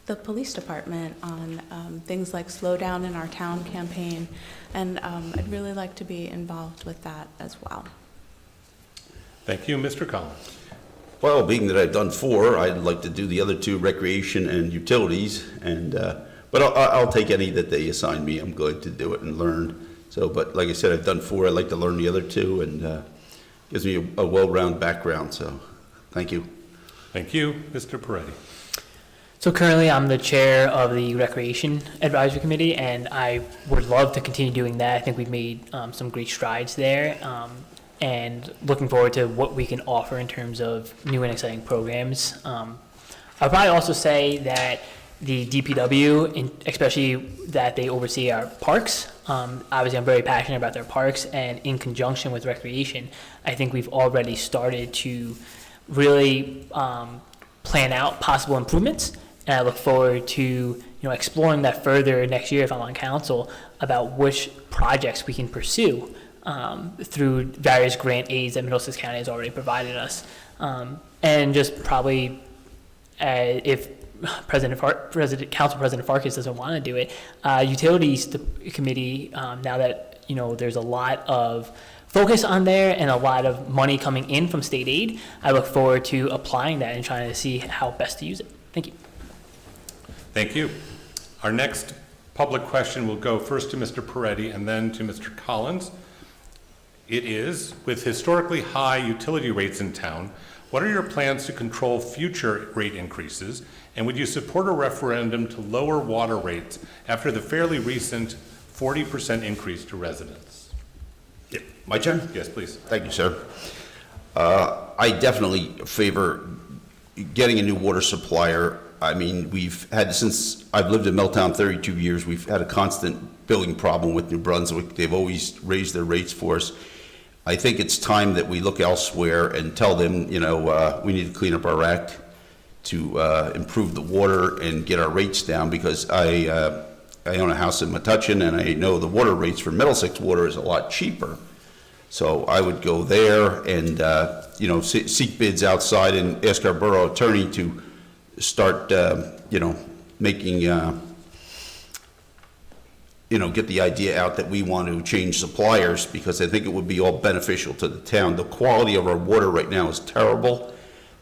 the police department on things like Slow Down in Our Town campaign, and I'd really like to be involved with that as well. Thank you. Mr. Collins. Well, being that I've done 4, I'd like to do the other 2, recreation and utilities, and but I'll take any that they assign me. I'm going to do it and learn. So, but like I said, I've done 4. I'd like to learn the other 2, and gives me a well-rounded background. So, thank you. Thank you. Mr. Pareti. So currently, I'm the chair of the Recreation Advisory Committee, and I would love to continue doing that. I think we've made some great strides there, and looking forward to what we can offer in terms of new and exciting programs. I'd probably also say that the DPW, especially that they oversee our parks, obviously I'm very passionate about their parks, and in conjunction with recreation, I think we've already started to really plan out possible improvements, and I look forward to exploring that further next year if I'm on council about which projects we can pursue through various grant aids that Middlesex County has already provided us, and just probably if Council President Farkas doesn't want to do it, Utilities Committee, now that there's a lot of focus on there and a lot of money coming in from state aid, I look forward to applying that and trying to see how best to use it. Thank you. Thank you. Our next public question will go first to Mr. Pareti and then to Mr. Collins. It is, with historically high utility rates in town, what are your plans to control future rate increases? And would you support a referendum to lower water rates after the fairly recent 40% increase to residents? Yeah. My turn? Yes, please. Thank you, sir. I definitely favor getting a new water supplier. I mean, we've had, since I've lived in Milltown 32 years, we've had a constant billing problem with New Brunswick. They've always raised their rates for us. I think it's time that we look elsewhere and tell them, you know, we need to clean up our act to improve the water and get our rates down, because I own a house in Metuchen, and I know the water rates for Middlesex water is a lot cheaper. So I would go there and, you know, seek bids outside and ask our borough attorney to start, you know, making, you know, get the idea out that we want to change suppliers, because I think it would be all beneficial to the town. The quality of our water right now is terrible.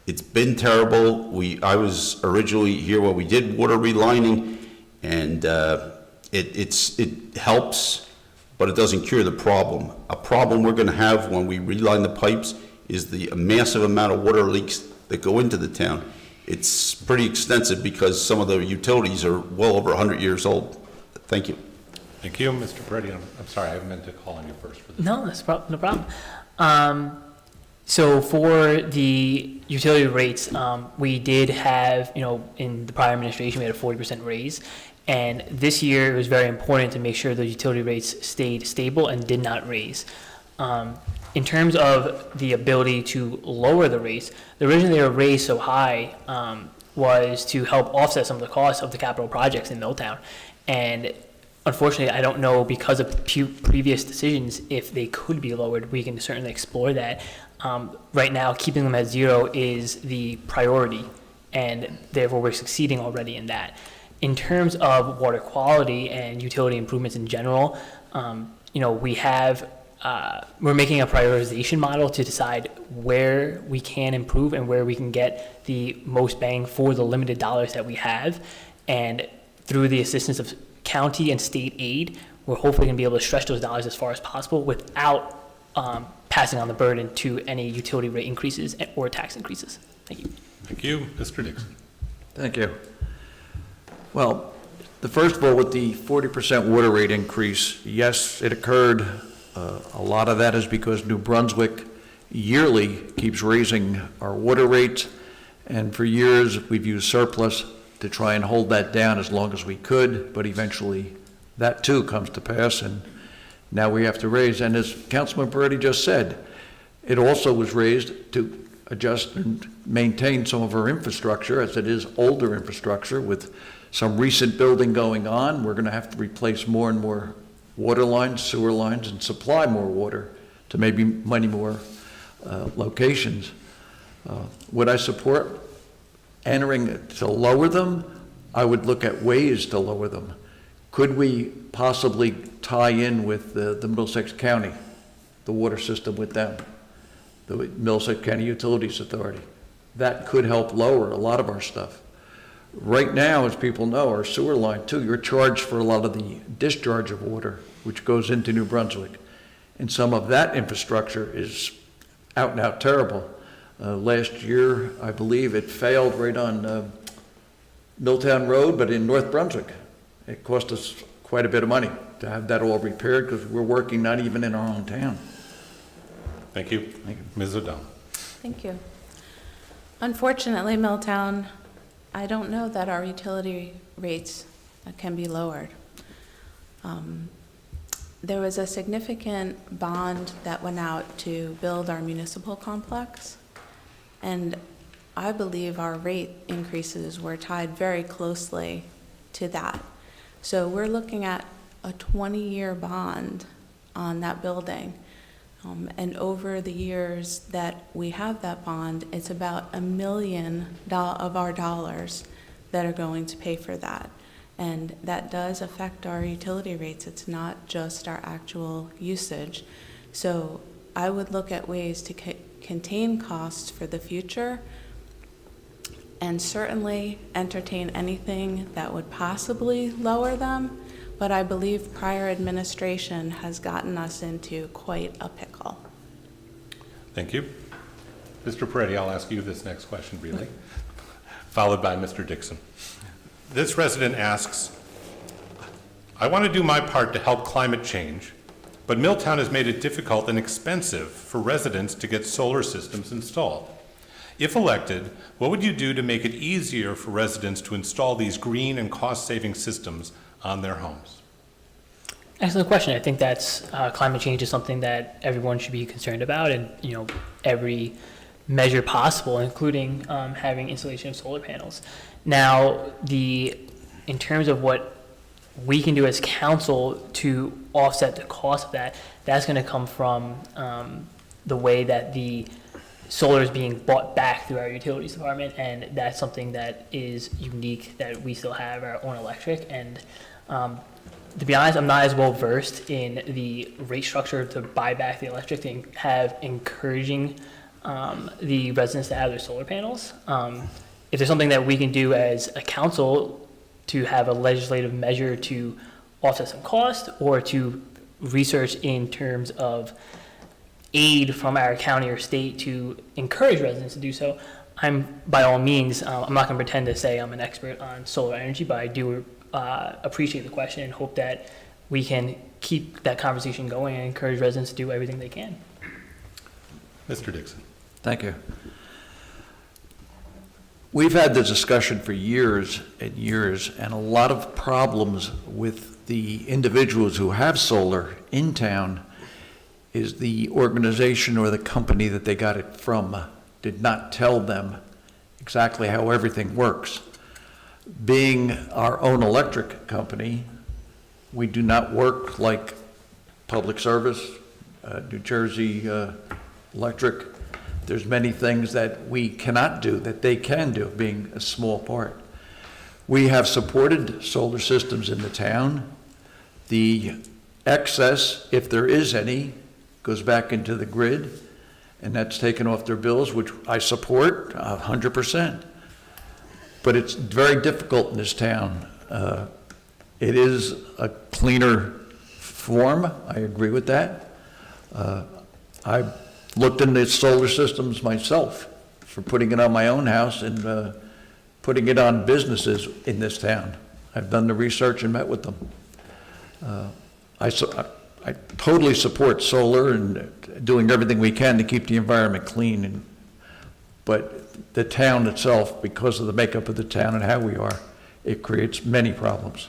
It's been terrible. I was originally here when we did water relining, and it helps, but it doesn't cure the problem. A problem we're gonna have when we reline the pipes is the massive amount of water leaks that go into the town. It's pretty extensive because some of the utilities are well over 100 years old. Thank you. Thank you, Mr. Pareti. I'm sorry, I meant to call on you first for this. No, that's no problem. So for the utility rates, we did have, you know, in the prior administration, we had a 40% raise. And this year, it was very important to make sure the utility rates stayed stable and did not raise. In terms of the ability to lower the rates, the reason they were raised so high was to help offset some of the costs of the capital projects in Milltown. And unfortunately, I don't know, because of previous decisions, if they could be lowered. We can certainly explore that. Right now, keeping them at zero is the priority, and therefore we're succeeding already in that. In terms of water quality and utility improvements in general, you know, we're making a prioritization model to decide where we can improve and where we can get the most bang for the limited dollars that we have. And through the assistance of county and state aid, we're hopefully going to be able to stretch those dollars as far as possible without passing on the burden to any utility rate increases or tax increases. Thank you. Thank you, Mr. Dixon. Thank you. Well, first of all, with the 40% water rate increase, yes, it occurred. A lot of that is because New Brunswick yearly keeps raising our water rates, and for years we've used surplus to try and hold that down as long as we could, but eventually that too comes to pass, and now we have to raise. And as Councilman Pareti just said, it also was raised to adjust and maintain some of our infrastructure, as it is older infrastructure with some recent building going on. We're going to have to replace more and more water lines, sewer lines, and supply more water to maybe many more locations. Would I support entering to lower them? I would look at ways to lower them. Could we possibly tie in with the Middlesex County, the water system with them, the Middlesex County Utilities Authority? That could help lower a lot of our stuff. Right now, as people know, our sewer line too, you're charged for a lot of the discharge of water which goes into New Brunswick. And some of that infrastructure is out and out terrible. Last year, I believe it failed right on Milltown Road, but in North Brunswick. It cost us quite a bit of money to have that all repaired, because we're working not even in our own town. Thank you. Thank you. Ms. O'Donnell. Thank you. Unfortunately, Milltown, I don't know that our utility rates can be lowered. There was a significant bond that went out to build our municipal complex, and I believe our rate increases were tied very closely to that. So we're looking at a 20-year bond on that building. And over the years that we have that bond, it's about $1 million of our dollars that are going to pay for that. And that does affect our utility rates. It's not just our actual usage. So I would look at ways to contain costs for the future. and certainly entertain anything that would possibly lower them, but I believe prior administration has gotten us into quite a pickle. Thank you. Mr. Pareti, I'll ask you this next question, really, followed by Mr. Dixon. This resident asks, I want to do my part to help climate change, but Milltown has made it difficult and expensive for residents to get solar systems installed. If elected, what would you do to make it easier for residents to install these green and cost-saving systems on their homes? Excellent question. I think that's climate change is something that everyone should be concerned about, and every measure possible, including having installation of solar panels. Now, in terms of what we can do as council to offset the cost of that, that's going to come from the way that the solar is being bought back through our utilities department, and that's something that is unique, that we still have our own electric. And to be honest, I'm not as well versed in the rate structure to buy back the electric to have encouraging the residents to have their solar panels. If there's something that we can do as a council to have a legislative measure to offset some cost, or to research in terms of aid from our county or state to encourage residents to do so, by all means, I'm not going to pretend to say I'm an expert on solar energy, but I do appreciate the question and hope that we can keep that conversation going and encourage residents to do everything they can. Mr. Dixon. Thank you. We've had this discussion for years and years, and a lot of problems with the individuals who have solar in town is the organization or the company that they got it from did not tell them exactly how everything works. Being our own electric company, we do not work like public service, New Jersey Electric. There's many things that we cannot do that they can do, being a small part. We have supported solar systems in the town. The excess, if there is any, goes back into the grid, and that's taken off their bills, which I support 100%. But it's very difficult in this town. It is a cleaner form, I agree with that. I've looked into solar systems myself for putting it on my own house and putting it on businesses in this town. I've done the research and met with them. I totally support solar and doing everything we can to keep the environment clean, but the town itself, because of the makeup of the town and how we are, it creates many problems.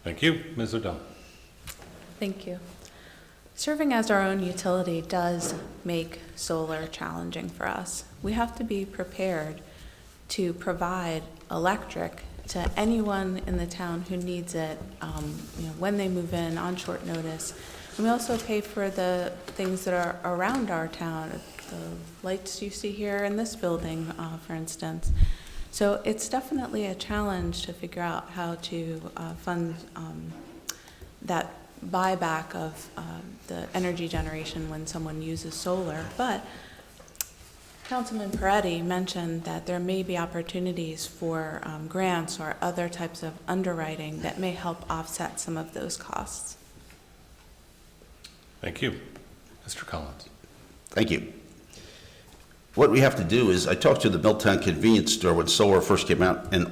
Thank you. Ms. O'Donnell. Thank you. Serving as our own utility does make solar challenging for us. We have to be prepared to provide electric to anyone in the town who needs it, when they move in on short notice. And we also pay for the things that are around our town, the lights you see here in this building, for instance. So it's definitely a challenge to figure out how to fund that buyback of the energy generation when someone uses solar. But Councilman Pareti mentioned that there may be opportunities for grants or other types of underwriting that may help offset some of those costs. Thank you. Mr. Collins. Thank you. What we have to do is, I talked to the Milltown convenience store when solar first came out, and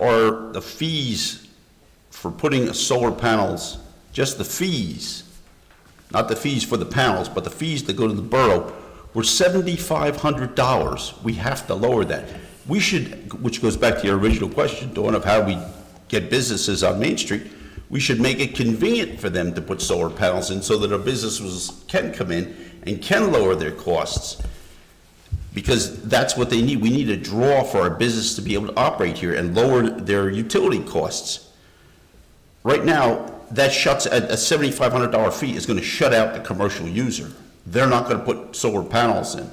the fees for putting solar panels, just the fees, not the fees for the panels, but the fees that go to the borough, were $7,500. We have to lower that. We should, which goes back to your original question, Dawn, of how we get businesses on Main Street, we should make it convenient for them to put solar panels in so that our businesses can come in and can lower their costs, because that's what they need. We need a draw for our business to be able to operate here and lower their utility costs. Right now, that shuts at a $7,500 fee is going to shut out the commercial user. They're not going to put solar panels in.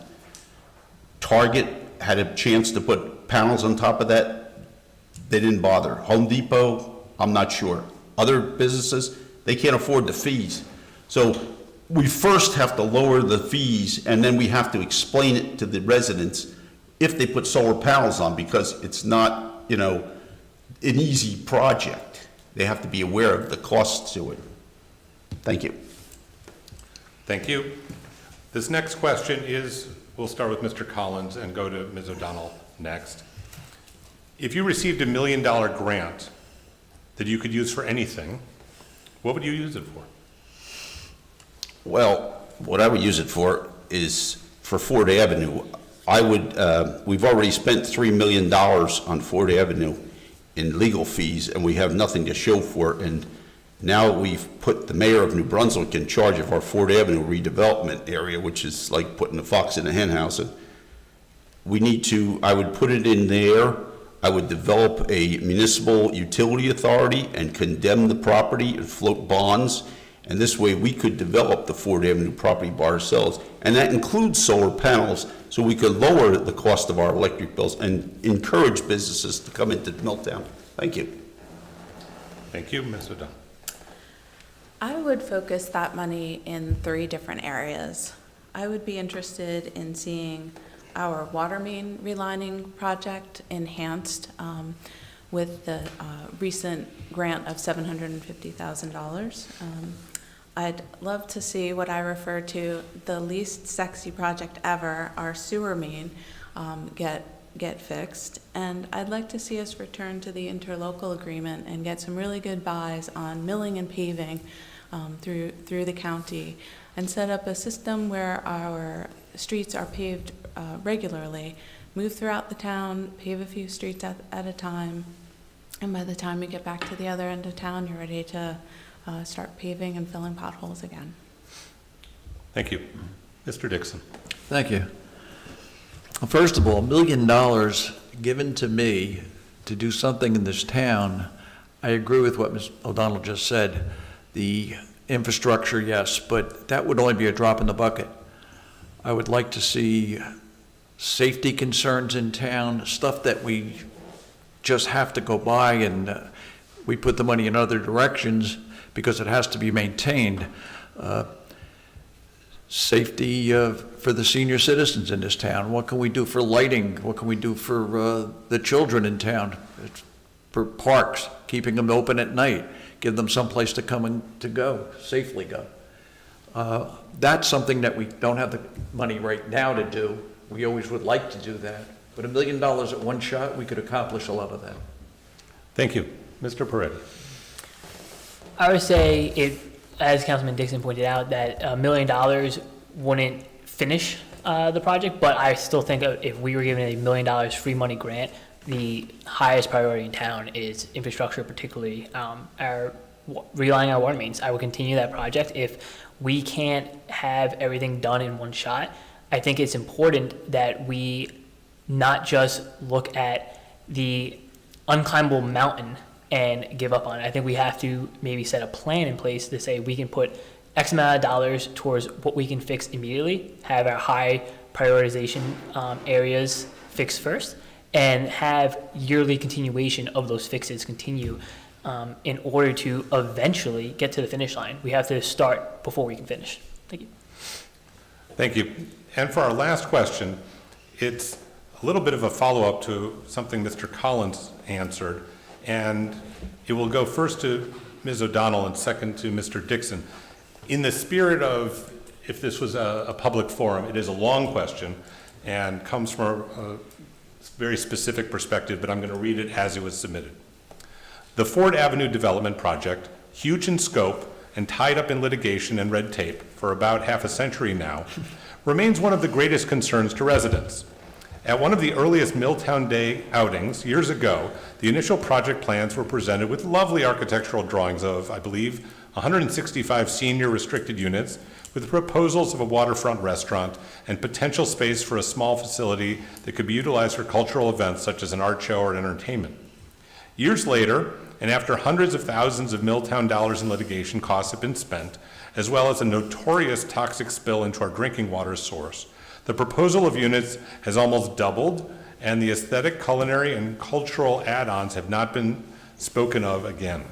Target had a chance to put panels on top of that. They didn't bother. Home Depot, I'm not sure. Other businesses, they can't afford the fees. So we first have to lower the fees, and then we have to explain it to the residents if they put solar panels on, because it's not, you know, an easy project. They have to be aware of the costs to it. Thank you. Thank you. This next question is, we'll start with Mr. Collins and go to Ms. O'Donnell next. If you received $1 million grant that you could use for anything, what would you use it for? Well, what I would use it for is for Ford Avenue. I would, we've already spent $3 million on Ford Avenue in legal fees, and we have nothing to show for it. And now we've put the mayor of New Brunswick in charge of our Ford Avenue redevelopment area, which is like putting a fox in a hen house. And we need to, I would put it in there. I would develop a municipal utility authority and condemn the property and float bonds. And this way we could develop the Ford Avenue property by ourselves. And that includes solar panels, so we could lower the cost of our electric bills and encourage businesses to come into Milltown. Thank you. Thank you, Ms. O'Donnell. I would focus that money in 3 different areas. I would be interested in seeing our water main relining project enhanced with the recent grant of $750,000. I'd love to see what I refer to the least sexy project ever, our sewer main, get fixed. And I'd like to see us return to the interlocal agreement and get some really good buys on milling and paving through the county, and set up a system where our streets are paved regularly, move throughout the town, pave a few streets at a time, and by the time you get back to the other end of town, you're ready to start paving and filling potholes again. Thank you. Mr. Dixon. Thank you. Well, first of all, $1 million given to me to do something in this town, I agree with what Ms. O'Donnell just said. The infrastructure, yes, but that would only be a drop in the bucket. I would like to see safety concerns in town, stuff that we just have to go by, and we put the money in other directions because it has to be maintained. Safety for the senior citizens in this town. What can we do for lighting? What can we do for the children in town? For parks, keeping them open at night, give them someplace to come and to go, safely go. That's something that we don't have the money right now to do. We always would like to do that. But $1 million at one shot, we could accomplish a lot of that. Thank you. Mr. Pareti. I would say, as Councilman Dixon pointed out, that $1 million wouldn't finish the project, but I still think if we were given $1 million free money grant, the highest priority in town is infrastructure, particularly relying on our water mains. I will continue that project. If we can't have everything done in one shot, I think it's important that we not just look at the unclimbable mountain and give up on it. I think we have to maybe set a plan in place to say we can put X amount of dollars towards what we can fix immediately, have our high prioritization areas fixed first, and have yearly continuation of those fixes continue in order to eventually get to the finish line. We have to start before we can finish. Thank you. Thank you. And for our last question, it's a little bit of a follow-up to something Mr. Collins answered, and it will go first to Ms. O'Donnell and second to Mr. Dixon. In the spirit of, if this was a public forum, it is a long question and comes from a very specific perspective, but I'm going to read it as it was submitted. The Ford Avenue development project, huge in scope and tied up in litigation and red tape for about half a century now, remains one of the greatest concerns to residents. At one of the earliest Milltown Day outings years ago, the initial project plans were presented with lovely architectural drawings of, I believe, 165 senior restricted units with proposals of a waterfront restaurant and potential space for a small facility that could be utilized for cultural events such as an art show or entertainment. Years later, and after hundreds of thousands of Milltown dollars in litigation costs have been spent, as well as a notorious toxic spill into our drinking water source, the proposal of units has almost doubled, and the aesthetic, culinary, and cultural add-ons have not been spoken of again.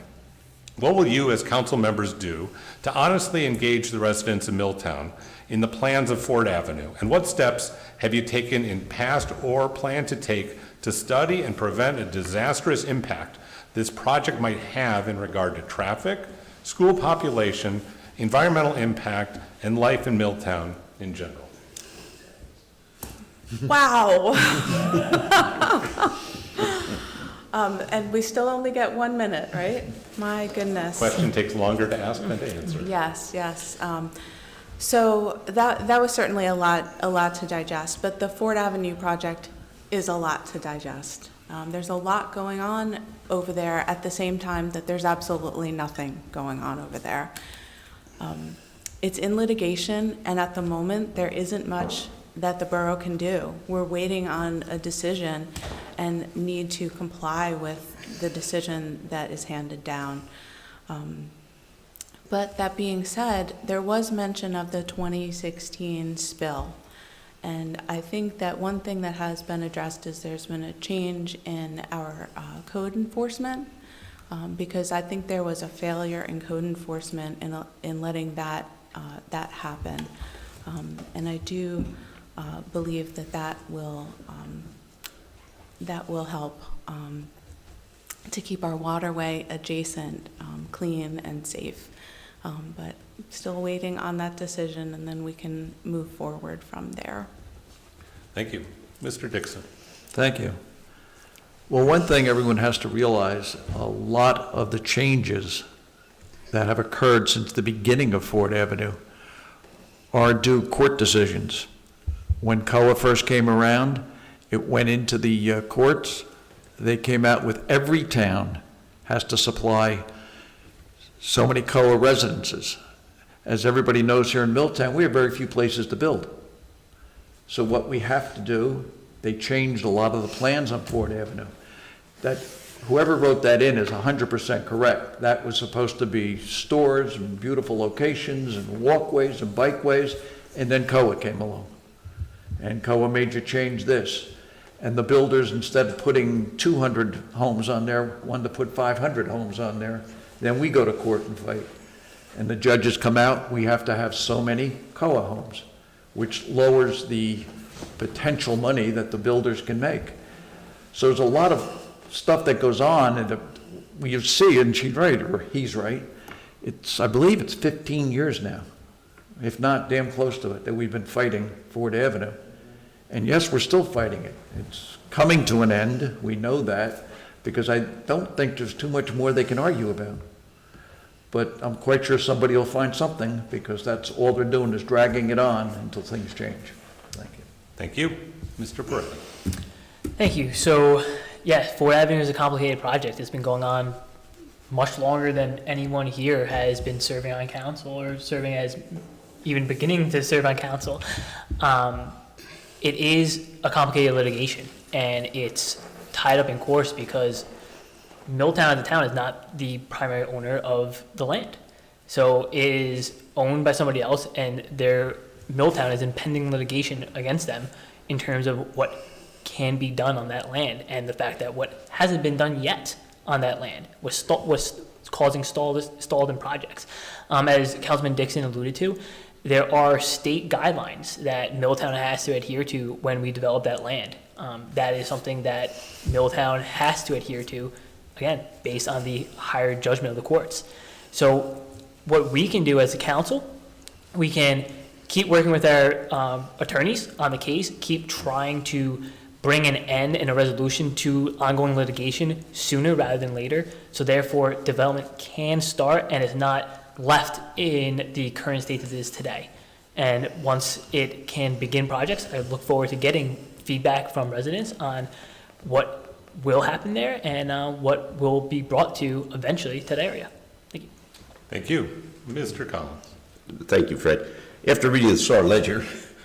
What will you as council members do to honestly engage the residents of Milltown in the plans of Ford Avenue? And what steps have you taken in past or plan to take to study and prevent a disastrous impact this project might have in regard to traffic, school population, environmental impact, and life in Milltown in general? Wow. And we still only get 1 minute, right? My goodness. Question takes longer to ask than to answer. Yes, yes. So that was certainly a lot to digest, but the Ford Avenue project is a lot to digest. There's a lot going on over there at the same time that there's absolutely nothing going on over there. It's in litigation, and at the moment, there isn't much that the borough can do. We're waiting on a decision and need to comply with the decision that is handed down. But that being said, there was mention of the 2016 spill. And I think that one thing that has been addressed is there's been a change in our code enforcement, because I think there was a failure in code enforcement in letting that happen. And I do believe that will help to keep our waterway adjacent clean and safe. But still waiting on that decision, and then we can move forward from there. Thank you. Mr. Dixon. Thank you. Well, one thing everyone has to realize, a lot of the changes that have occurred since the beginning of Ford Avenue are due court decisions. When COA first came around, it went into the courts. They came out with every town has to supply so many COA residences. As everybody knows here in Milltown, we have very few places to build. So what we have to do, they changed a lot of the plans on Ford Avenue. That whoever wrote that in is 100% correct. That was supposed to be stores and beautiful locations and walkways and bikeways, and then COA came along. And COA made you change this. And the builders, instead of putting 200 homes on there, wanted to put 500 homes on there. Then we go to court and fight. And the judges come out, we have to have so many COA homes, which lowers the potential money that the builders can make. So there's a lot of stuff that goes on, and you see, and she's right, or he's right, I believe it's 15 years now, if not damn close to it, that we've been fighting Ford Avenue. And yes, we're still fighting it. It's coming to an end, we know that, because I don't think there's too much more they can argue about. But I'm quite sure somebody will find something, because that's all they're doing is dragging it on until things change. Thank you. Thank you. Mr. Pareti. Thank you. So, yeah, Ford Avenue is a complicated project. It's been going on much longer than anyone here has been serving on council or serving as even beginning to serve on council. It is a complicated litigation, and it's tied up in course because Milltown, the town, is not the primary owner of the land. So it is owned by somebody else, and Milltown is in pending litigation against them in terms of what can be done on that land, and the fact that what hasn't been done yet on that land was causing stalled in projects. As Councilman Dixon alluded to, there are state guidelines that Milltown has to adhere to when we develop that land. That is something that Milltown has to adhere to, again, based on the higher judgment of the courts. So what we can do as a council, we can keep working with our attorneys on the case, keep trying to bring an end and a resolution to ongoing litigation sooner rather than later. So therefore, development can start and is not left in the current state that it is today. And once it can begin projects, I look forward to getting feedback from residents on what will happen there and what will be brought to eventually to the area. Thank you. Thank you. Mr. Collins. Thank you, Fred. After reading the Star Ledger,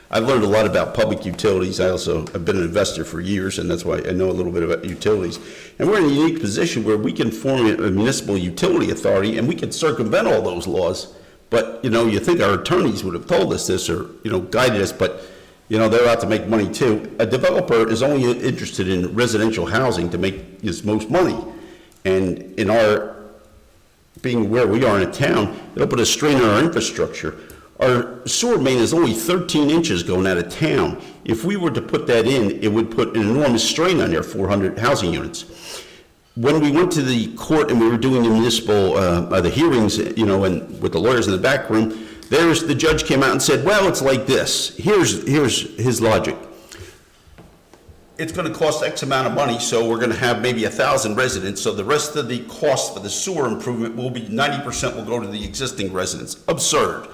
I've learned a lot about public utilities. I also have been an investor for years, and that's why I know a little bit about utilities. And we're in a unique position where we can form a municipal utility authority, and we can circumvent all those laws. But, you think our attorneys would have told us this or, guided us, but, they're out to make money too. A developer is only interested in residential housing to make his most money. And in our being where we are in a town, it'll put a strain on our infrastructure. Our sewer main is only 13 inches going out of town. If we were to put that in, it would put an enormous strain on their 400 housing units. When we went to the court and we were doing the municipal, the hearings, and with the lawyers in the back room, the judge came out and said, well, it's like this. Here's his logic. It's going to cost X amount of money, so we're going to have maybe 1,000 residents, so the rest of the cost for the sewer improvement will be 90% will go to the existing residents. Absurd.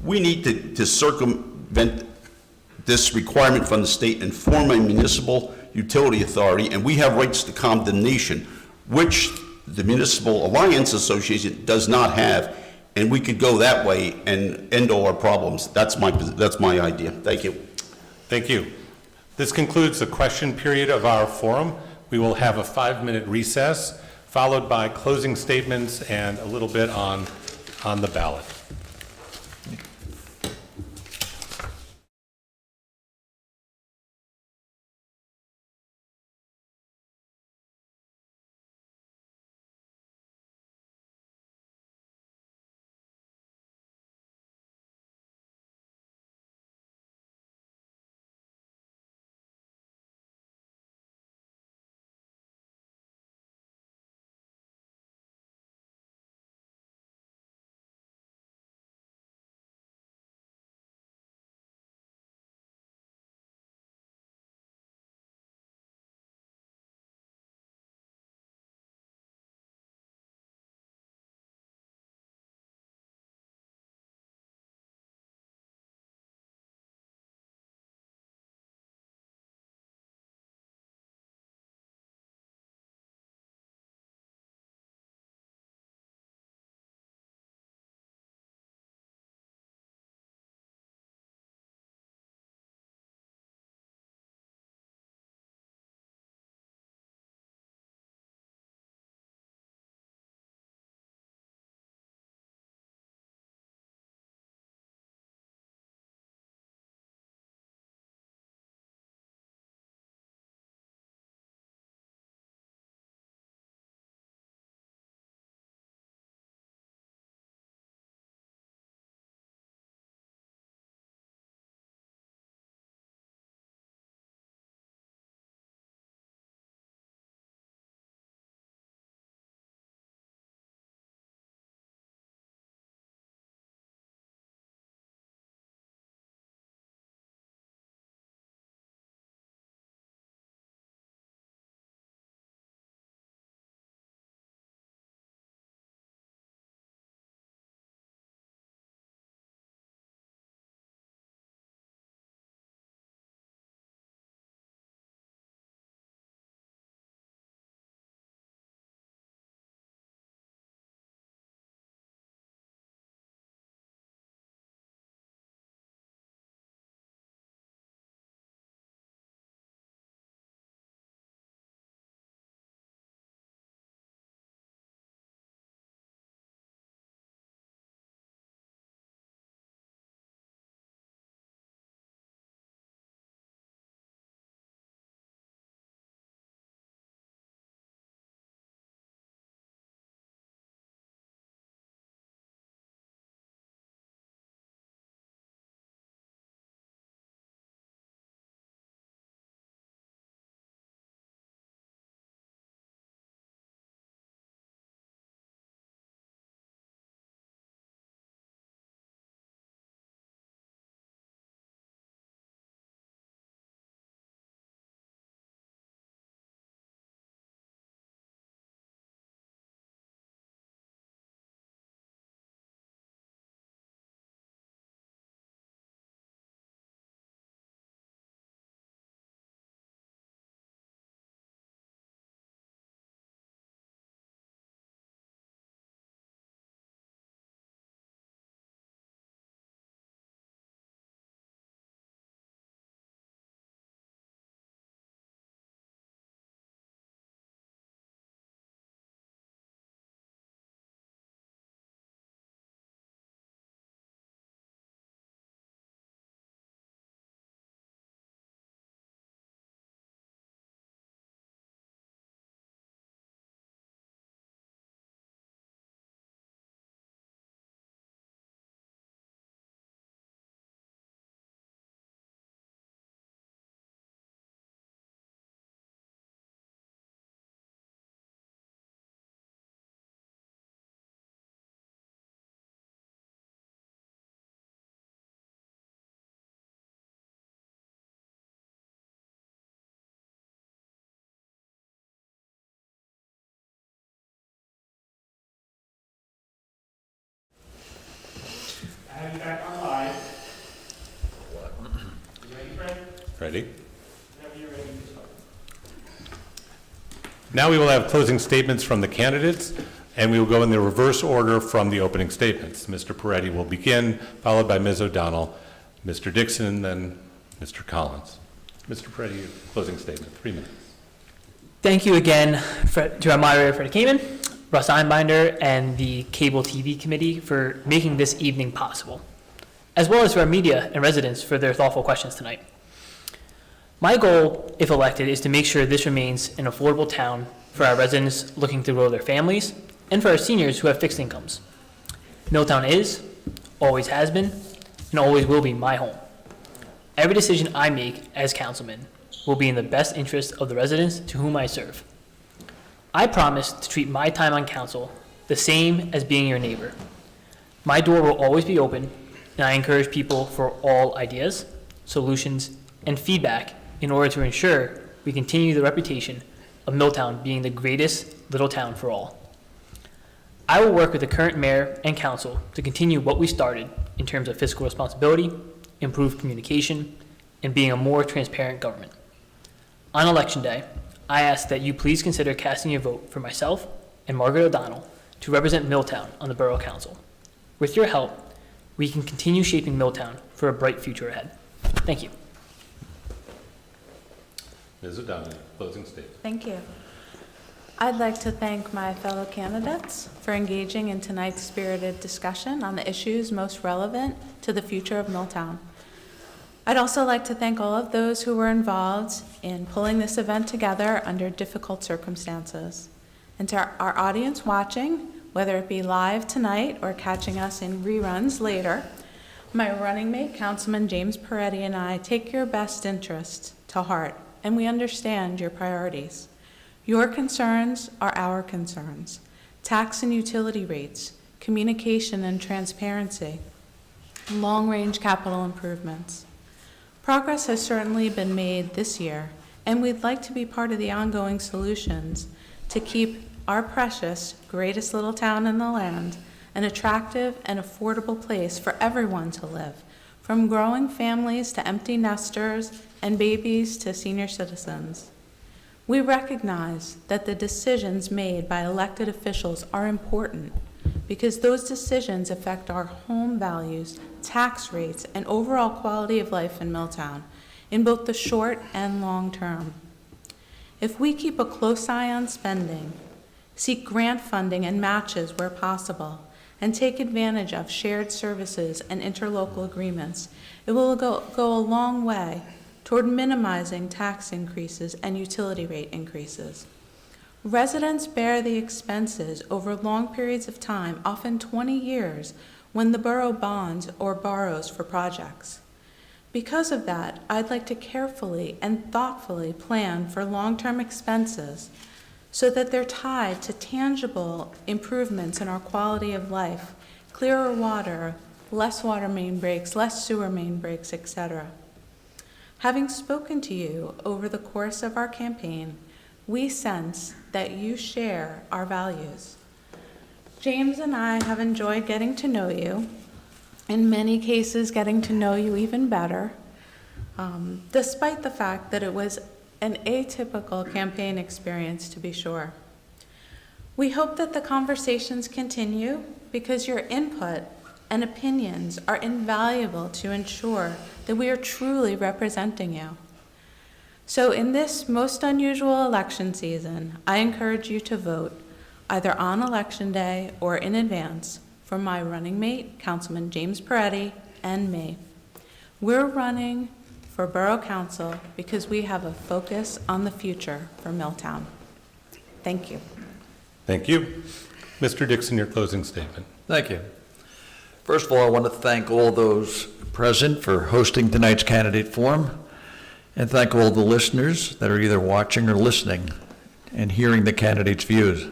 We need to circumvent this requirement from the state and form a municipal utility authority, and we have rights to condemnation, which the Municipal Alliance Association does not have, and we could go that way and end all our problems. That's my idea. Thank you. Thank you. This concludes the question period of our forum. We will have a 5-minute recess, followed by closing statements and a little bit on the ballot. have you back on live. You ready, Fred? Ready? Whenever you're ready, to start. Now we will have closing statements from the candidates, and we will go in the reverse order from the opening statements. Mr. Pareti will begin, followed by Ms. O'Donnell, Mr. Dixon, then Mr. Collins. Mr. Pareti, your closing statement, 3 minutes. Thank you again to our moderator, Freddie Kaimann, Russ Einbinder, and the Cable TV Committee for making this evening possible, as well as to our media and residents for their thoughtful questions tonight. My goal, if elected, is to make sure this remains an affordable town for our residents looking to grow their families and for our seniors who have fixed incomes. Milltown is, always has been, and always will be my home. Every decision I make as councilman will be in the best interest of the residents to whom I serve. I promise to treat my time on council the same as being your neighbor. My door will always be open, and I encourage people for all ideas, solutions, and feedback in order to ensure we continue the reputation of Milltown being the greatest little town for all. I will work with the current mayor and council to continue what we started in terms of fiscal responsibility, improved communication, and being a more transparent government. On Election Day, I ask that you please consider casting your vote for myself and Margaret O'Donnell to represent Milltown on the Borough Council. With your help, we can continue shaping Milltown for a bright future ahead. Thank you. Ms. O'Donnell, closing statement. Thank you. I'd like to thank my fellow candidates for engaging in tonight's spirited discussion on the issues most relevant to the future of Milltown. I'd also like to thank all of those who were involved in pulling this event together under difficult circumstances. And to our audience watching, whether it be live tonight or catching us in reruns later, my running mate, Councilman James Pareti, and I take your best interest to heart, and we understand your priorities. Your concerns are our concerns: tax and utility rates, communication and transparency, long-range capital improvements. Progress has certainly been made this year, and we'd like to be part of the ongoing solutions to keep our precious, greatest little town in the land an attractive and affordable place for everyone to live, from growing families to empty nesters and babies to senior citizens. We recognize that the decisions made by elected officials are important because those decisions affect our home values, tax rates, and overall quality of life in Milltown in both the short and long term. If we keep a close eye on spending, seek grant funding and matches where possible, and take advantage of shared services and interlocal agreements, it will go a long way toward minimizing tax increases and utility rate increases. Residents bear the expenses over long periods of time, often 20 years, when the borough bonds or borrows for projects. Because of that, I'd like to carefully and thoughtfully plan for long-term expenses so that they're tied to tangible improvements in our quality of life, clearer water, less water main breaks, less sewer main breaks, etc. Having spoken to you over the course of our campaign, we sense that you share our values. James and I have enjoyed getting to know you, in many cases getting to know you even better, despite the fact that it was an atypical campaign experience, to be sure. We hope that the conversations continue because your input and opinions are invaluable to ensure that we are truly representing you. So in this most unusual election season, I encourage you to vote either on Election Day or in advance for my running mate, Councilman James Pareti, and me. We're running for Borough Council because we have a focus on the future for Milltown. Thank you. Thank you. Mr. Dixon, your closing statement. Thank you. First of all, I want to thank all those present for hosting tonight's candidate forum, and thank all the listeners that are either watching or listening and hearing the candidates' views.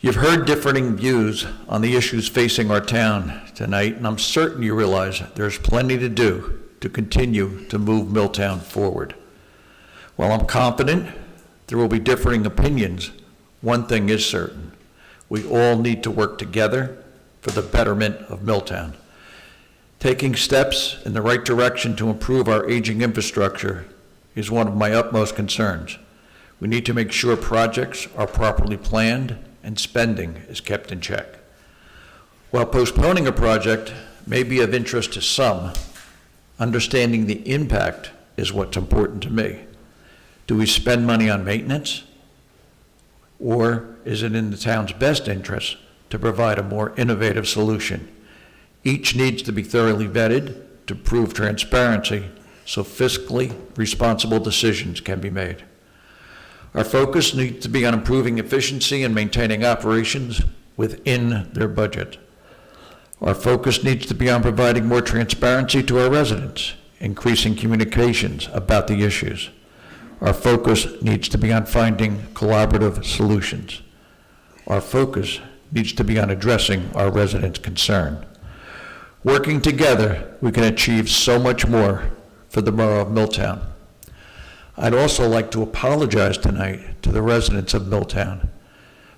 You've heard differing views on the issues facing our town tonight, and I'm certain you realize there's plenty to do to continue to move Milltown forward. While I'm confident there will be differing opinions, one thing is certain: we all need to work together for the betterment of Milltown. Taking steps in the right direction to improve our aging infrastructure is one of my utmost concerns. We need to make sure projects are properly planned and spending is kept in check. While postponing a project may be of interest to some, understanding the impact is what's important to me. Do we spend money on maintenance? Or is it in the town's best interest to provide a more innovative solution? Each needs to be thoroughly vetted to prove transparency so fiscally responsible decisions can be made. Our focus needs to be on improving efficiency and maintaining operations within their budget. Our focus needs to be on providing more transparency to our residents, increasing communications about the issues. Our focus needs to be on finding collaborative solutions. Our focus needs to be on addressing our residents' concern. Working together, we can achieve so much more for the Borough of Milltown. I'd also like to apologize tonight to the residents of Milltown,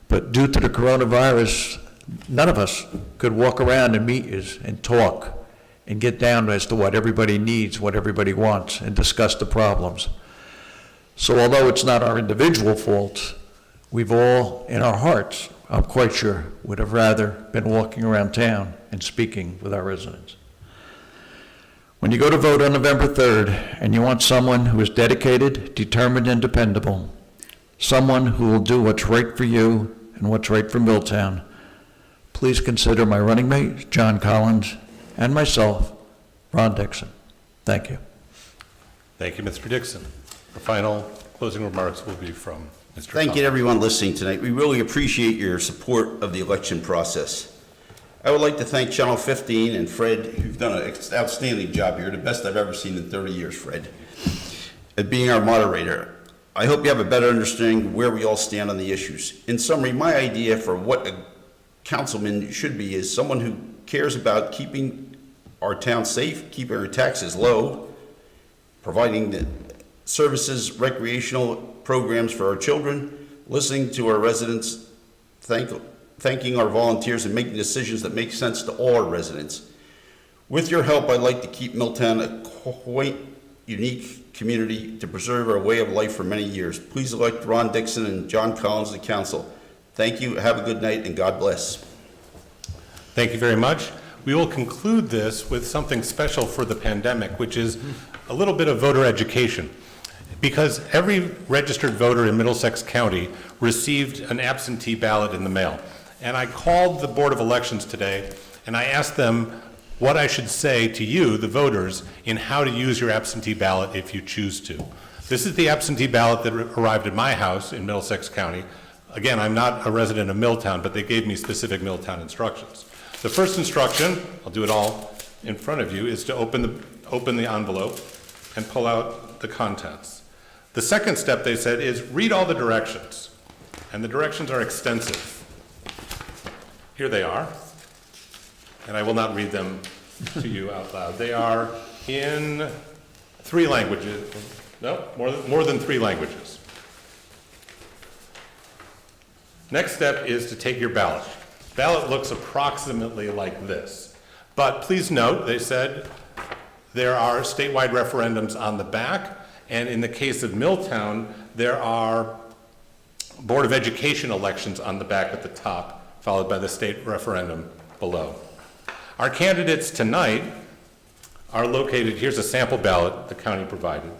but due to the coronavirus, none of us could walk around and meet you and talk and get down as to what everybody needs, what everybody wants, and discuss the problems. So although it's not our individual fault, we've all, in our hearts, I'm quite sure, would have rather been walking around town and speaking with our residents. When you go to vote on November 3rd and you want someone who is dedicated, determined, and dependable, someone who will do what's right for you and what's right for Milltown, please consider my running mate, John Collins, and myself, Ron Dixon. Thank you. Thank you, Mr. Dixon. The final closing remarks will be from Mr. Thank you to everyone listening tonight. We really appreciate your support of the election process. I would like to thank Channel 15 and Fred, who've done an outstanding job here, the best I've ever seen in 30 years, Fred, at being our moderator. I hope you have a better understanding of where we all stand on the issues. In summary, my idea for what a councilman should be is someone who cares about keeping our town safe, keeping our taxes low, providing the services, recreational programs for our children, listening to our residents, thanking our volunteers, and making decisions that make sense to all our residents. With your help, I'd like to keep Milltown a quaint, unique community to preserve our way of life for many years. Please elect Ron Dixon and John Collins to council. Thank you, have a good night, and God bless. Thank you very much. We will conclude this with something special for the pandemic, which is a little bit of voter education. Because every registered voter in Middlesex County received an absentee ballot in the mail. And I called the Board of Elections today and I asked them what I should say to you, the voters, in how to use your absentee ballot if you choose to. This is the absentee ballot that arrived at my house in Middlesex County. Again, I'm not a resident of Milltown, but they gave me specific Milltown instructions. The first instruction, I'll do it all in front of you, is to open the envelope and pull out the contents. The second step, they said, is read all the directions. And the directions are extensive. Here they are. And I will not read them to you out loud. They are in 3 languages. No, more than 3 languages. Next step is to take your ballot. Ballot looks approximately like this. But please note, they said, there are statewide referendums on the back. And in the case of Milltown, there are Board of Education elections on the back at the top, followed by the state referendum below. Our candidates tonight are located, here's a sample ballot the county provided.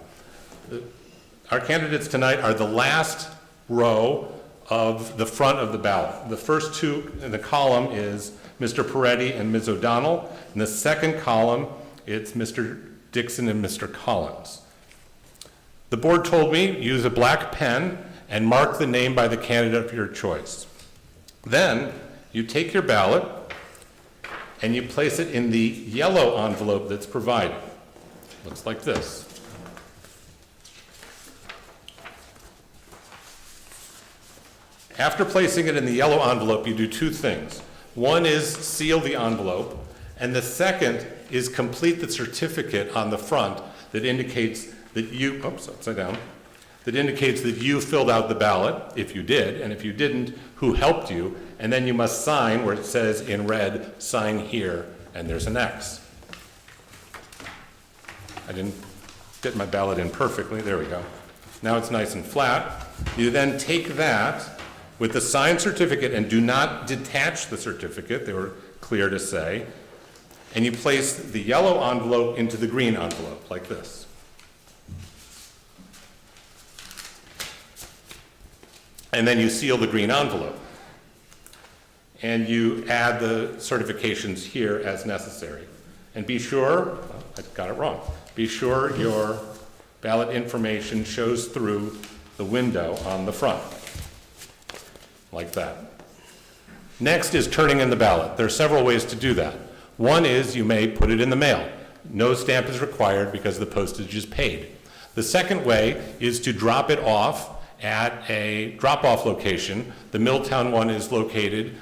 Our candidates tonight are the last row of the front of the ballot. The first 2 in the column is Mr. Pareti and Ms. O'Donnell. In the second column, it's Mr. Dixon and Mr. Collins. The board told me use a black pen and mark the name by the candidate of your choice. Then you take your ballot and you place it in the yellow envelope that's provided. Looks like this. After placing it in the yellow envelope, you do 2 things. One is seal the envelope, and the second is complete the certificate on the front that indicates that you, upside down, that indicates that you filled out the ballot, if you did, and if you didn't, who helped you, and then you must sign where it says in red, sign here, and there's an X. I didn't fit my ballot in perfectly. There we go. Now it's nice and flat. You then take that with the signed certificate, and do not detach the certificate, they were clear to say, and you place the yellow envelope into the green envelope, like this. And then you seal the green envelope. And you add the certifications here as necessary. And be sure, oh, I got it wrong, be sure your ballot information shows through the window on the front, like that. Next is turning in the ballot. There are several ways to do that. One is you may put it in the mail. No stamp is required because the postage is paid. The second way is to drop it off at a drop-off location. The Milltown one is located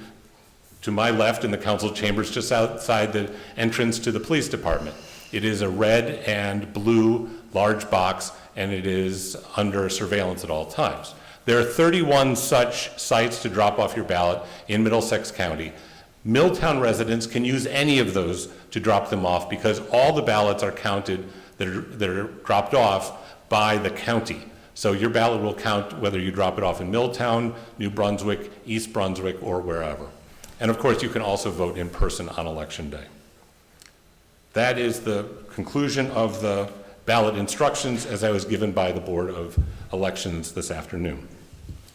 to my left in the council chambers, just outside the entrance to the police department. It is a red and blue large box, and it is under surveillance at all times. There are 31 such sites to drop off your ballot in Middlesex County. Milltown residents can use any of those to drop them off because all the ballots are counted that are dropped off by the county. So your ballot will count whether you drop it off in Milltown, New Brunswick, East Brunswick, or wherever. And of course, you can also vote in person on Election Day. That is the conclusion of the ballot instructions as I was given by the Board of Elections this afternoon.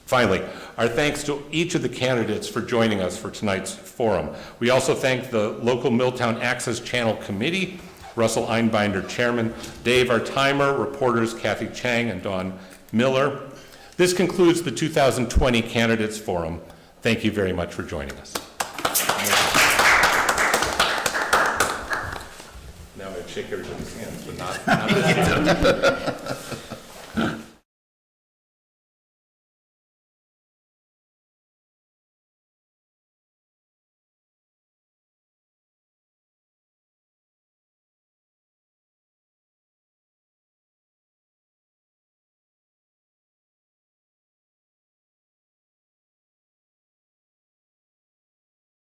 Finally, our thanks to each of the candidates for joining us for tonight's forum. We also thank the local Milltown Access Channel Committee, Russell Einbinder, Chairman, Dave, our timer, reporters Kathy Chang and Dawn Miller. This concludes the 2020 Candidates Forum. Thank you very much for joining us. Now I'd shake everybody's hands, but not this time.